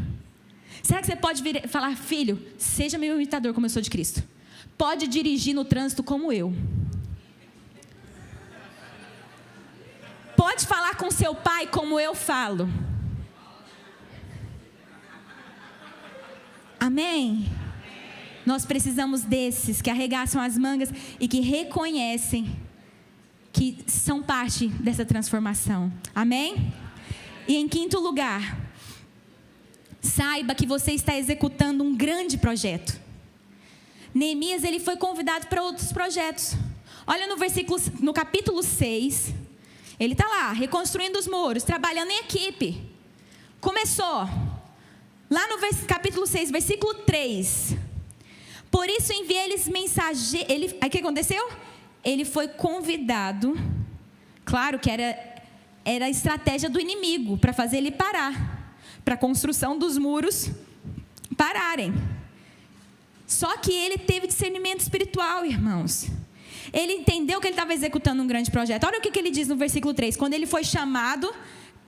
Será que você pode falar, filho, seja meu imitador, como eu sou de Cristo? Pode dirigir no trânsito como eu. Pode falar com seu pai como eu falo. Amém? Nós precisamos desses que arregaçam as mangas e que reconhecem que são parte dessa transformação. Amém? E em quinto lugar, saiba que você está executando um grande projeto. Neemias, ele foi convidado para outros projetos. Olha no capítulo 6, ele está lá, reconstruindo os muros, trabalhando em equipe. Começou, lá no capítulo 6, versículo 3. Por isso enviei-lhes mensageiros. Aí o que aconteceu? Ele foi convidado, claro que era a estratégia do inimigo, para fazer ele parar, para a construção dos muros pararem. Só que ele teve discernimento espiritual, irmãos. Ele entendeu que ele estava executando um grande projeto. Olha o que ele diz no versículo 3. Quando ele foi chamado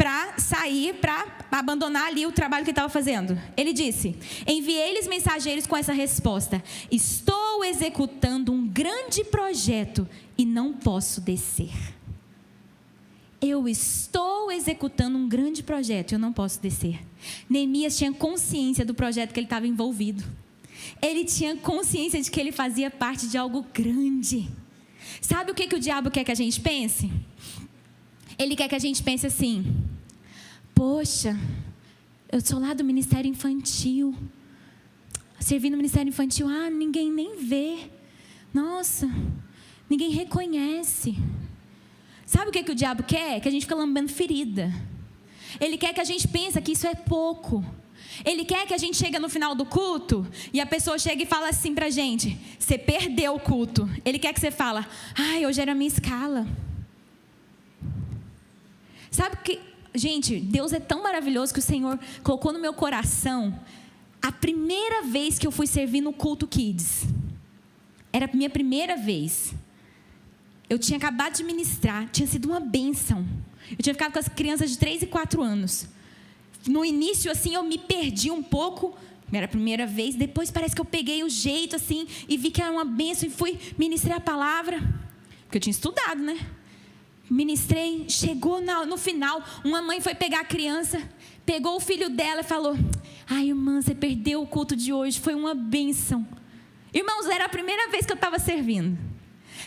para sair, para abandonar ali o trabalho que ele estava fazendo. Ele disse: enviei-lhes mensageiros com essa resposta: estou executando um grande projeto e não posso descer. Eu estou executando um grande projeto e eu não posso descer. Neemias tinha consciência do projeto que ele estava envolvido. Ele tinha consciência de que ele fazia parte de algo grande. Sabe o que o diabo quer que a gente pense? Ele quer que a gente pense assim: poxa, eu sou lá do Ministério Infantil, servi no Ministério Infantil, ninguém nem vê, nossa, ninguém reconhece. Sabe o que o diabo quer? Que a gente fica lambendo ferida. Ele quer que a gente pense que isso é pouco. Ele quer que a gente chegue no final do culto e a pessoa chega e fala assim pra gente: você perdeu o culto. Ele quer que você fale: hoje era a minha escala. Sabe que, gente, Deus é tão maravilhoso que o Senhor colocou no meu coração. A primeira vez que eu fui servir no culto Kids, era a minha primeira vez. Eu tinha acabado de ministrar, tinha sido uma bênção. Eu tinha ficado com as crianças de 3 e 4 anos. No início, assim, eu me perdi um pouco. Era a primeira vez. Depois parece que eu peguei o jeito, assim, e vi que era uma bênção e fui ministrar a palavra. Porque eu tinha estudado, né? Ministrei, chegou no final, uma mãe foi pegar a criança, pegou o filho dela e falou: irmã, você perdeu o culto de hoje, foi uma bênção. Irmãos, era a primeira vez que eu estava servindo.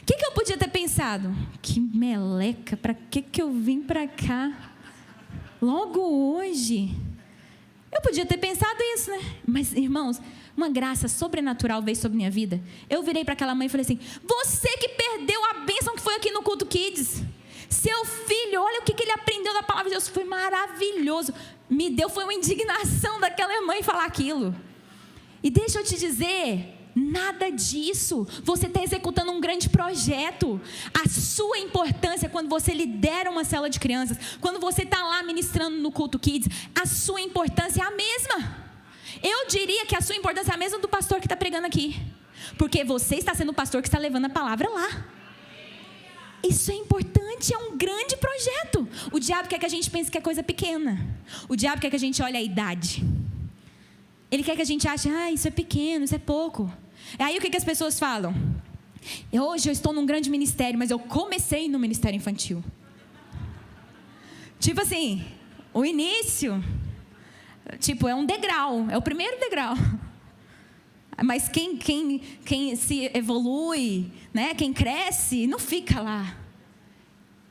O que eu podia ter pensado? Que meleca, para que eu vim para cá? Logo hoje? Eu podia ter pensado isso, né? Mas, irmãos, uma graça sobrenatural veio sobre minha vida. Eu virei para aquela mãe e falei assim: você que perdeu a bênção que foi aqui no culto Kids. Seu filho, olha o que ele aprendeu da palavra de Deus, foi maravilhoso. Foi uma indignação daquela mãe falar aquilo. E deixa eu te dizer, nada disso. Você está executando um grande projeto. A sua importância quando você lidera uma célula de crianças, quando você está lá ministrando no culto Kids, a sua importância é a mesma. Eu diria que a sua importância é a mesma do pastor que está pregando aqui, porque você está sendo o pastor que está levando a palavra lá. Isso é importante, é um grande projeto. O diabo quer que a gente pense que é coisa pequena. O diabo quer que a gente olhe a idade. Ele quer que a gente ache: isso é pequeno, isso é pouco. Aí o que as pessoas falam? Hoje eu estou num grande ministério, mas eu comecei no Ministério Infantil. Tipo assim, o início, é um degrau, é o primeiro degrau. Mas quem se evolui, né? Quem cresce, não fica lá.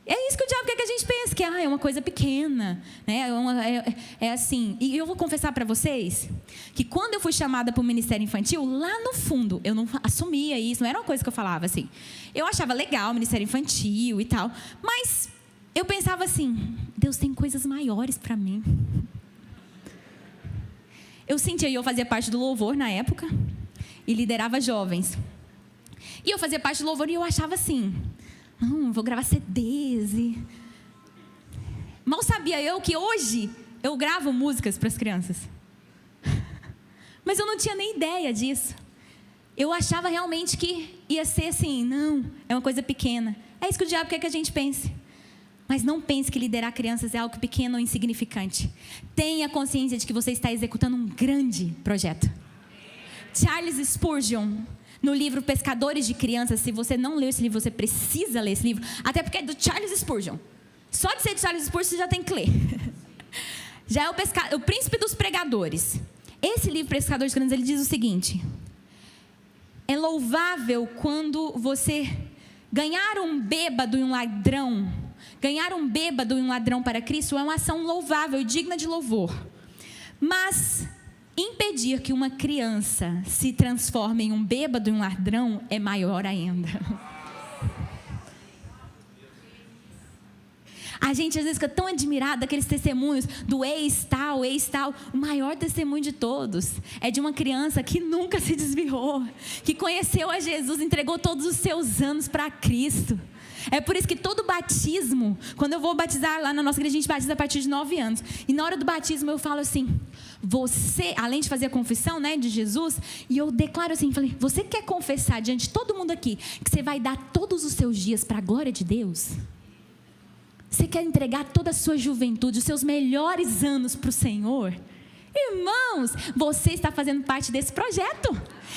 É isso que o diabo quer que a gente pense, que é uma coisa pequena, né? É assim. E eu vou confessar para vocês que quando eu fui chamada para o Ministério Infantil, lá no fundo, eu não assumia isso, não era uma coisa que eu falava assim. Eu achava legal o Ministério Infantil e tal, mas eu pensava assim: Deus tem coisas maiores para mim. Eu sentia, eu fazia parte do louvor na época e liderava jovens. E eu fazia parte do louvor e eu achava assim: vou gravar CDs. Mal sabia eu que hoje eu gravo músicas para as crianças. Mas eu não tinha nem ideia disso. Eu achava realmente que ia ser assim: não, é uma coisa pequena. É isso que o diabo quer que a gente pense. Mas não pense que liderar crianças é algo pequeno ou insignificante. Tenha consciência de que você está executando um grande projeto. Charles Spurgeon, no livro Pescadores de Crianças, se você não leu esse livro, você precisa ler esse livro, até porque é do Charles Spurgeon. Só de ser de Charles Spurgeon você já tem que ler. Já é o príncipe dos pregadores. Esse livro Pescadores de Crianças, ele diz o seguinte: é louvável quando você ganhar um bêbado e um ladrão para Cristo é uma ação louvável e digna de louvor. Mas impedir que uma criança se transforme em um bêbado e um ladrão é maior ainda. A gente às vezes fica tão admirado daqueles testemunhos do ex-tal. O maior testemunho de todos é de uma criança que nunca se desviou, que conheceu a Jesus, entregou todos os seus anos para Cristo. É por isso que todo batismo, quando eu vou batizar lá na nossa igreja, a gente batiza a partir de 9 anos. E na hora do batismo eu falo assim: você, além de fazer a confissão, né, de Jesus, e eu declaro assim, falei: você quer confessar diante de todo mundo aqui que você vai dar todos os seus dias para a glória de Deus? Você quer entregar toda a sua juventude, os seus melhores anos para o Senhor? Irmãos, você está fazendo parte desse projeto.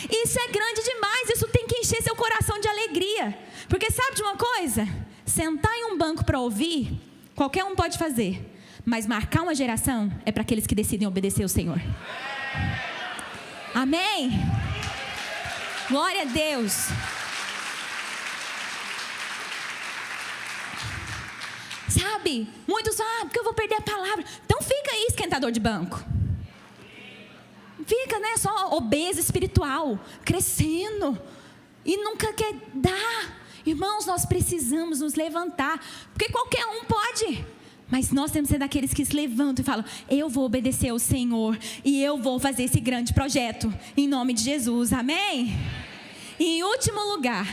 Isso é grande demais, isso tem que encher seu coração de alegria. Porque sabe de uma coisa? Sentar em um banco para ouvir, qualquer um pode fazer. Mas marcar uma geração é para aqueles que decidem obedecer ao Senhor. Amém? Glória a Deus. Sabe, muitos falam, porque eu vou perder a palavra. Então fica aí, esquentador de banco. Fica, né, só obeso espiritual, crescendo. E nunca quer dar. Irmãos, nós precisamos nos levantar. Porque qualquer um pode. Mas nós temos que ser daqueles que se levantam e falam, eu vou obedecer ao Senhor. E eu vou fazer esse grande projeto. Em nome de Jesus, amém? E em último lugar,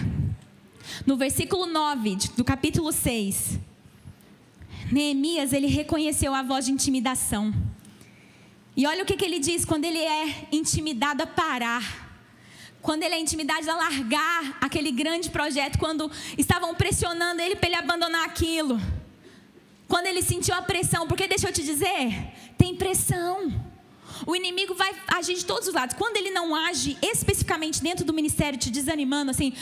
no versículo 9 do capítulo 6... Neemias, ele reconheceu a voz de intimidação. E olha o que ele diz quando ele é intimidado a parar. Quando ele é intimidado a largar aquele grande projeto. Quando estavam pressionando ele para ele abandonar aquilo. Quando ele sentiu a pressão. Porque deixa eu te dizer, tem pressão. O inimigo vai agir de todos os lados. Quando ele não age especificamente dentro do ministério, te desanimando assim.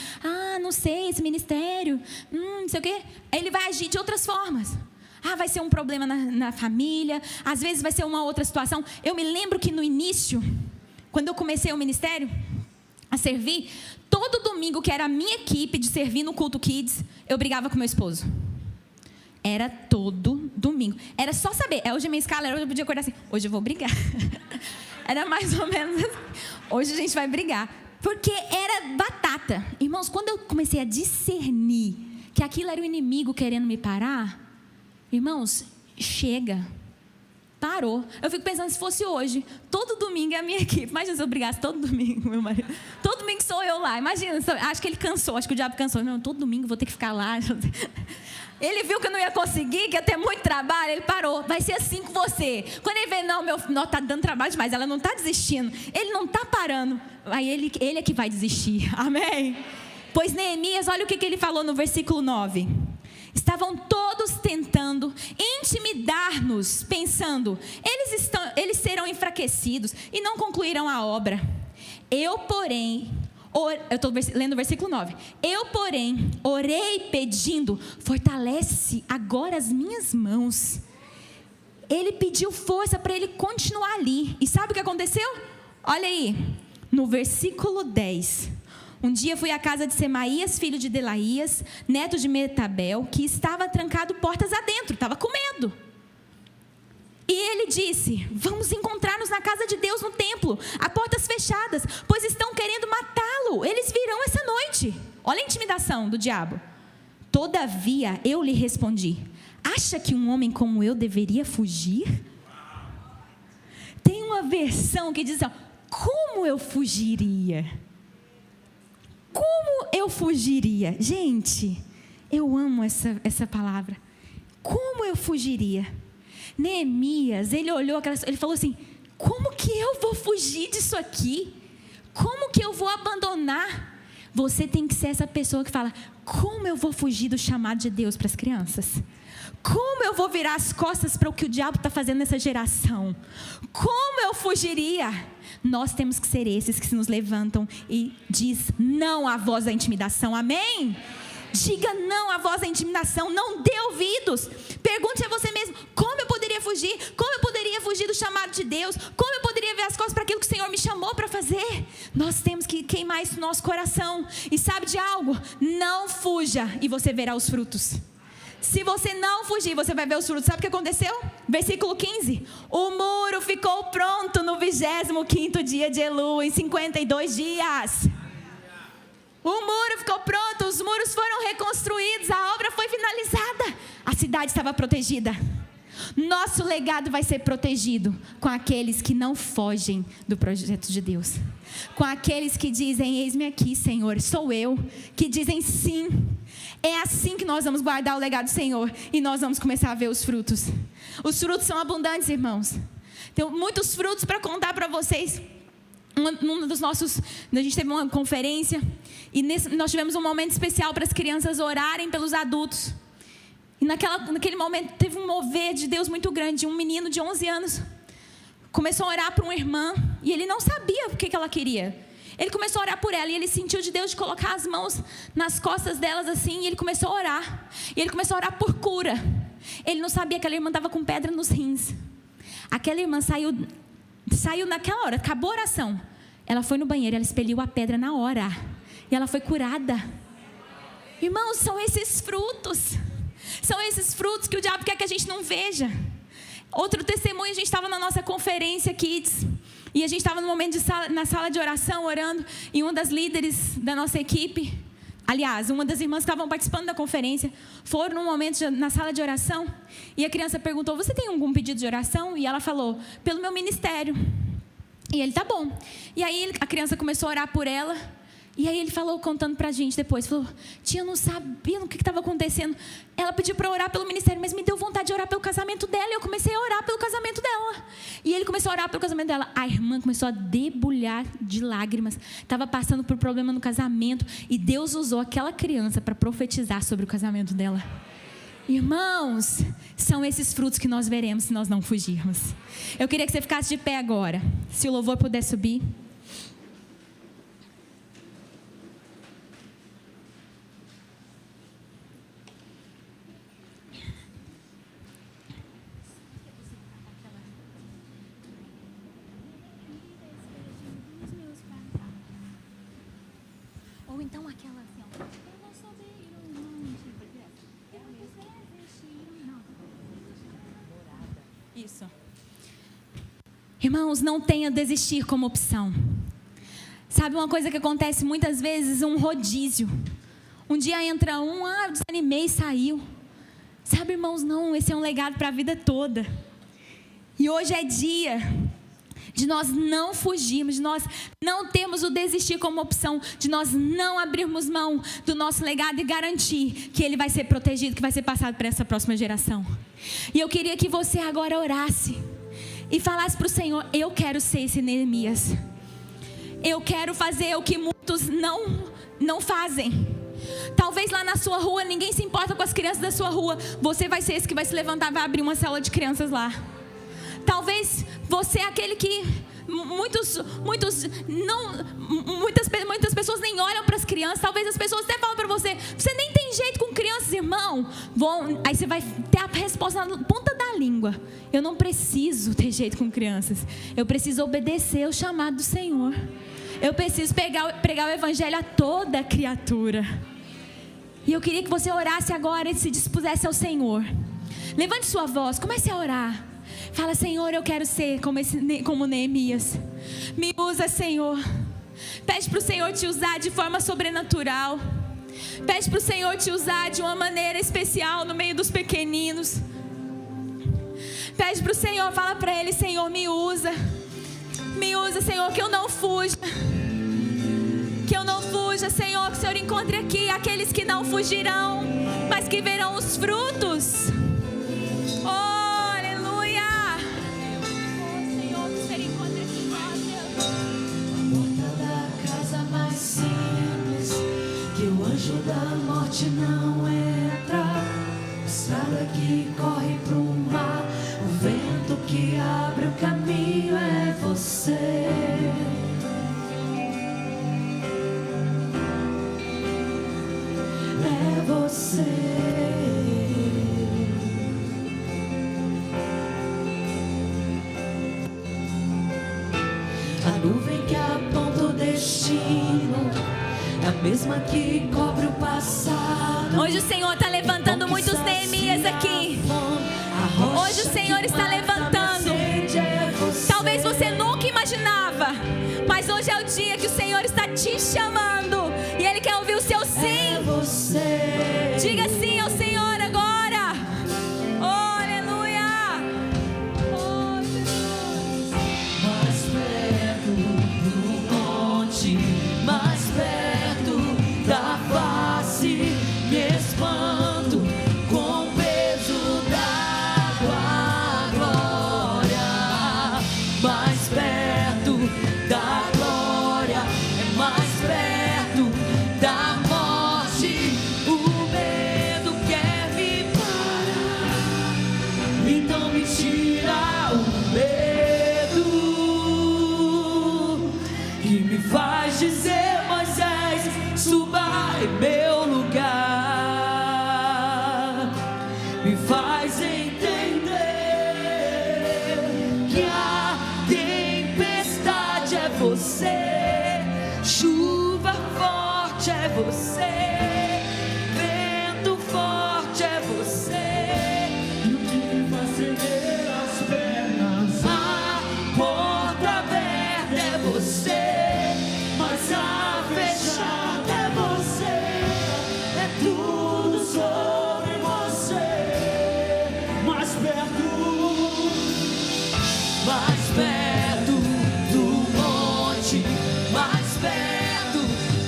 Não sei, esse ministério, não sei o quê. Ele vai agir de outras formas. Vai ser um problema na família, às vezes vai ser uma outra situação. Eu me lembro que no início, quando eu comecei o ministério, a servir, todo domingo que era a minha equipe de servir no culto Kids, eu brigava com meu esposo. Era todo domingo. Era só saber, hoje a minha escala era, eu podia acordar assim, hoje eu vou brigar. Era mais ou menos assim, hoje a gente vai brigar. Porque era batata. Irmãos, quando eu comecei a discernir que aquilo era o inimigo querendo me parar, irmãos, chega, parou. Eu fico pensando, se fosse hoje, todo domingo é a minha equipe. Imagina se eu brigasse todo domingo, meu marido. Todo domingo sou eu lá. Imagina, acho que ele cansou, acho que o diabo cansou. Não, todo domingo vou ter que ficar lá. Ele viu que eu não ia conseguir, que ia ter muito trabalho, ele parou. Vai ser assim com você. Quando ele vê, não, tá dando trabalho demais, ela não está desistindo. Ele não está parando. Aí ele é que vai desistir. Amém? Pois Neemias, olha o que ele falou no versículo 9. Estavam todos tentando intimidar-nos, pensando, eles serão enfraquecidos e não concluirão a obra. Eu, porém, eu estou lendo o versículo 9. Eu, porém, orei pedindo, fortalece agora as minhas mãos. Ele pediu força para ele continuar ali. E sabe o que aconteceu? Olha aí, no versículo 10. Um dia fui à casa de Semaías, filho de Delaías, neto de Metabel, que estava trancado portas adentro, estava com medo. E ele disse, vamos encontrar-nos na casa de Deus no templo, a portas fechadas, pois estão querendo matá-lo, eles virão essa noite. Olha a intimidação do diabo. Todavia eu lhe respondi, acha que um homem como eu deveria fugir? Tem uma versão que diz assim, como eu fugiria? Como eu fugiria? Gente, eu amo essa palavra. Como eu fugiria? Neemias, ele olhou, ele falou assim, como que eu vou fugir disso aqui? Como que eu vou abandonar? Você tem que ser essa pessoa que fala, como eu vou fugir do chamado de Deus para as crianças? Como eu vou virar as costas para o que o diabo está fazendo nessa geração? Como eu fugiria? Nós temos que ser esses que se nos levantam e diz não à voz da intimidação, amém? Diga não à voz da intimidação, não dê ouvidos. Pergunte a você mesmo, como eu poderia fugir? Como eu poderia fugir do chamado de Deus? Como eu poderia ver as costas para aquilo que o Senhor me chamou para fazer? Nós temos que queimar isso no nosso coração. E sabe de algo? Não fuja e você verá os frutos. Se você não fugir, você vai ver os frutos. Sabe o que aconteceu? Versículo 15. O muro ficou pronto no 25º dia de Elul, em 52 dias. O muro ficou pronto, os muros foram reconstruídos, a obra foi finalizada. A cidade estava protegida. Nosso legado vai ser protegido com aqueles que não fogem do projeto de Deus. Com aqueles que dizem, eis-me aqui, Senhor, sou eu. Que dizem sim. É assim que nós vamos guardar o legado do Senhor. E nós vamos começar a ver os frutos. Os frutos são abundantes, irmãos. Tem muitos frutos para contar para vocês. A gente teve uma conferência. E nós tivemos um momento especial para as crianças orarem pelos adultos. E naquele momento teve um mover de Deus muito grande. Um menino de 11 anos começou a orar por uma irmã e ele não sabia o que ela queria. Ele começou a orar por ela e ele sentiu de Deus de colocar as mãos nas costas delas assim, e ele começou a orar. E ele começou a orar por cura. Ele não sabia que aquela irmã estava com pedra nos rins. Aquela irmã saiu naquela hora, acabou a oração. Ela foi no banheiro, ela expeliu a pedra na hora. E ela foi curada. Irmãos, são esses frutos. São esses frutos que o diabo quer que a gente não veja. Outro testemunho, a gente estava na nossa conferência Kids. E a gente estava no momento na sala de oração, orando. E uma das líderes da nossa equipe, aliás, uma das irmãs que estavam participando da conferência, foram num momento na sala de oração. E a criança perguntou, você tem algum pedido de oração? E ela falou, pelo meu ministério. E ele, tá bom. E aí a criança começou a orar por ela. E aí ele falou, contando pra gente depois, falou, tia, eu não sabia o que estava acontecendo. Ela pediu para orar pelo ministério, mas me deu vontade de orar pelo casamento dela. E eu comecei a orar pelo casamento dela. E ele começou a orar pelo casamento dela. A irmã começou a debulhar de lágrimas. Estava passando por problema no casamento. E Deus usou aquela criança para profetizar sobre o casamento dela. Irmãos, são esses frutos que nós veremos se nós não fugirmos. Eu queria que você ficasse de pé agora. Se o louvor puder subir. Ou então aquela assim, ó. Isso. Irmãos, não tenha desistir como opção. Sabe uma coisa que acontece muitas vezes? Um rodízio. Um dia entra desanimei e saiu. Sabe, irmãos, não, esse é um legado para a vida toda. E hoje é dia de nós não fugirmos, de nós não termos o desistir como opção, de nós não abrirmos mão do nosso legado e garantir que ele vai ser protegido, que vai ser passado para essa próxima geração. E eu queria que você agora orasse e falasse para o Senhor, eu quero ser esse Neemias. Eu quero fazer o que muitos não fazem. Talvez lá na sua rua ninguém se importa com as crianças da sua rua. Você vai ser esse que vai se levantar e vai abrir uma célula de crianças lá. Talvez você é aquele que muitas pessoas nem olham para as crianças. Talvez as pessoas até falam para você, você nem tem jeito com crianças, irmão. Aí você vai ter a resposta na ponta da língua. Eu não preciso ter jeito com crianças. Eu preciso obedecer ao chamado do Senhor. Eu preciso pregar o evangelho a toda criatura. E eu queria que você orasse agora e se dispusesse ao Senhor. Levante sua voz, comece a orar. Fala, Senhor, eu quero ser como Neemias. Me usa, Senhor. Pede para o Senhor te usar de forma sobrenatural. Pede para o Senhor te usar de uma maneira especial no meio dos pequeninos. Pede para o Senhor, fala para Ele, Senhor, me usa. Me usa, Senhor, que eu não fuja. Que eu não fuja, Senhor, que o Senhor encontre aqui aqueles que não fugirão, mas que verão os frutos. Da morte não entra, a estrada que corre pro mar, o vento que abre o caminho é você. É você. A nuvem que aponta o destino é a mesma que cobre o passado. Hoje o Senhor está levantando muitos Neemias aqui. Hoje o Senhor está levantando. Talvez você nunca imaginava, mas hoje é o dia que o Senhor está te chamando. E Ele quer ouvir o seu sim. Diga sim ao Senhor agora. Oh, aleluia. Oh, Jesus. Mais perto do monte, mais perto da face, me espanto com o peso da tua glória. Mais perto da glória, é mais perto da morte, o medo que me faz dizer: Moisés, suba em meu lugar. Me faz entender que a tempestade é você, chuva forte é você, vento forte é você, e o que me faz tremer as pernas, a porta aberta é você, mas a fechada é você, é tudo sobre você. Mais perto do monte, mais perto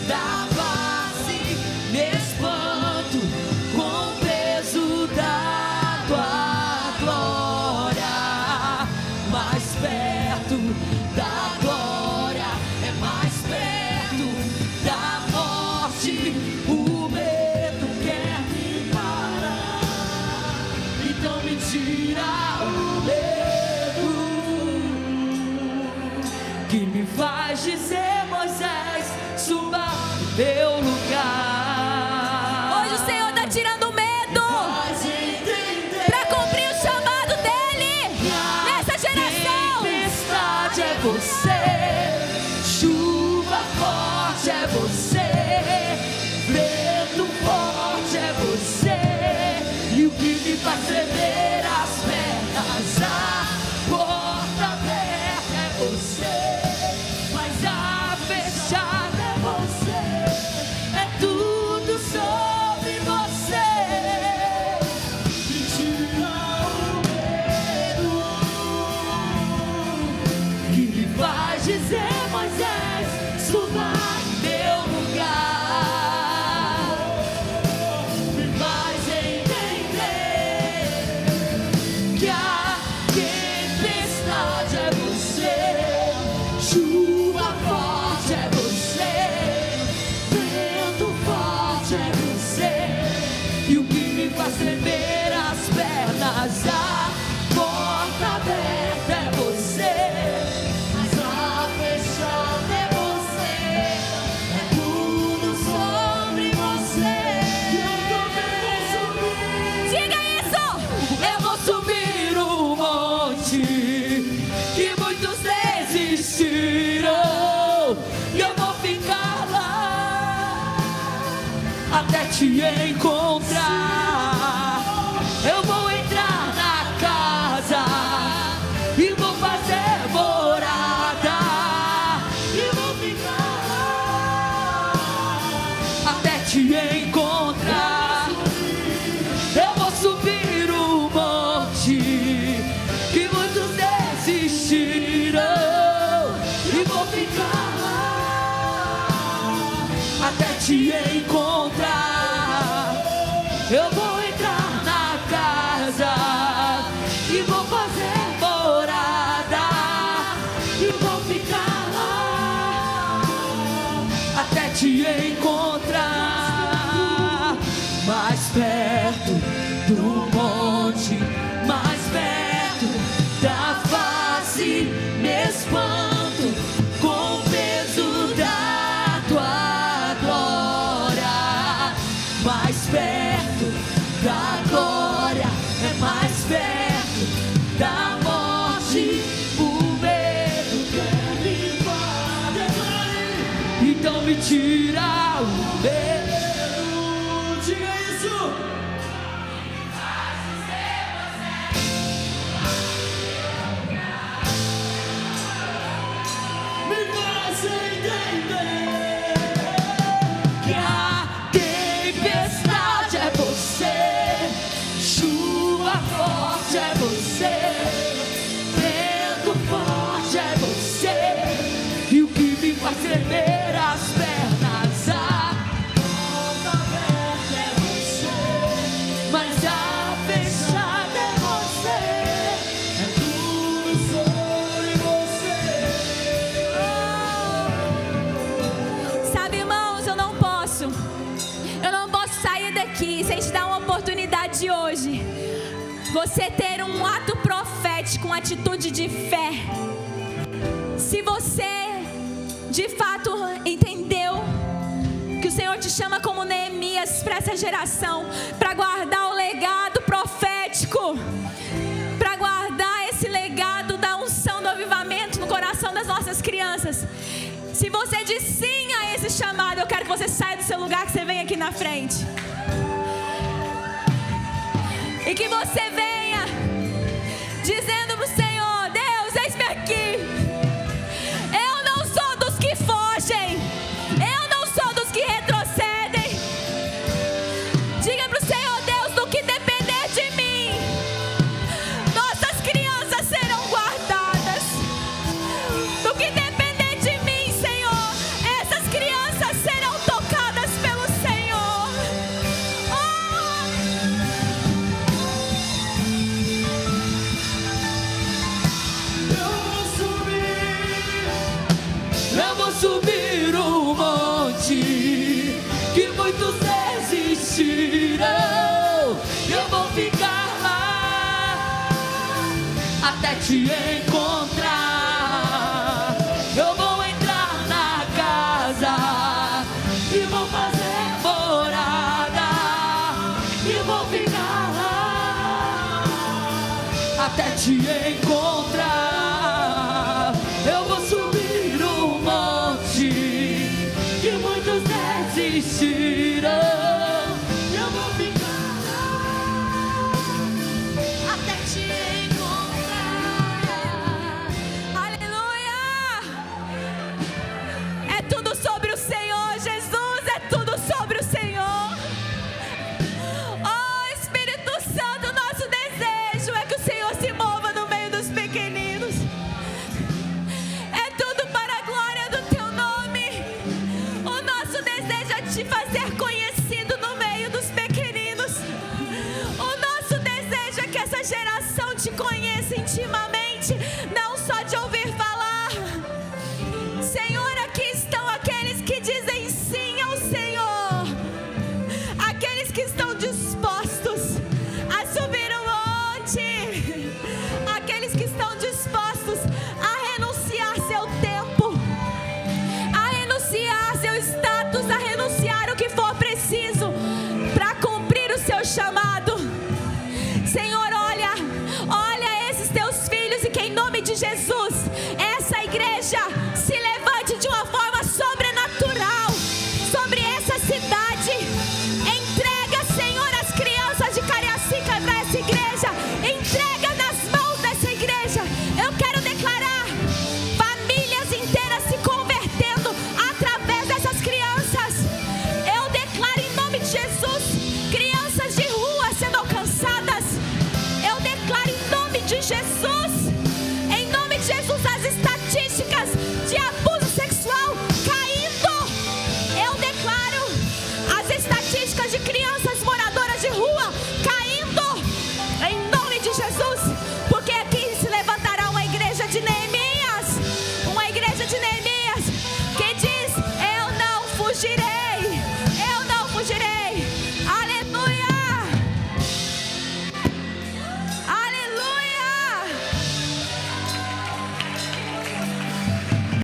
da face, me espanto com o peso da tua glória. Mais perto da glória, é mais perto da morte, o medo quer me parar, então me tira o medo que me faz dizer: Moisés, suba em meu lugar. Hoje o Senhor está tirando o medo para cumprir o chamado dele nessa geração. Tempestade é você, chuva forte é você, vento forte é você, e o que me faz tremer as pernas, a porta aberta é você, mas a fechada é você, é tudo sobre você. Me tira o medo que me faz dizer: Moisés, suba em meu lugar. Me faz entender que a tempestade é você, chuva forte é você, vento forte é você, e o que me faz tremer as pernas, a porta aberta é você, mas a fechada é você, é tudo sobre você. Eu também vou subir. Diga isso! Eu vou subir o monte que muitos desistiram, e eu vou ficar lá até te encontrar. Eu vou entrar na casa e vou fazer morada, e vou ficar lá até te encontrar. Eu vou subir o monte que muitos desistiram, e vou ficar lá até te encontrar. Eu vou entrar na casa e vou fazer morada, e vou ficar lá até te encontrar. Mais perto do monte, mais perto da face, me espanto com o peso da tua glória. Mais perto da glória, é mais perto da morte, o medo quer me parar. Então me tira o medo. Diga isso. Me faz entender que a tempestade é você, chuva forte é você, vento forte é você, e o que me faz tremer as pernas, a porta aberta é você, mas a fechada é você, é tudo sobre você. Sabe, irmãos, eu não posso sair daqui sem te dar uma oportunidade hoje. Você ter um ato profético, uma atitude de fé. Se você de fato entendeu que o Senhor te chama como Neemias para essa geração, para guardar o legado profético, para guardar esse legado da unção do avivamento no coração das nossas crianças. Se você diz sim a esse chamado, eu quero que você saia do seu lugar, que você venha aqui na frente. E que você venha dizendo para o Senhor: Deus, eis-me aqui. Eu não sou dos que fogem, eu não sou dos que retrocedem. Diga para o Senhor: Deus, do que depender de mim, nossas crianças serão guardadas. Do que depender de mim, Senhor, essas crianças serão tocadas pelo Senhor. Eu vou subir um monte que muitos desistirão. Eu vou ficar lá até te encontrar. Eu vou entrar na casa e vou fazer morada. E vou ficar lá até te encontrar. Eu vou subir um monte que muitos desistirão.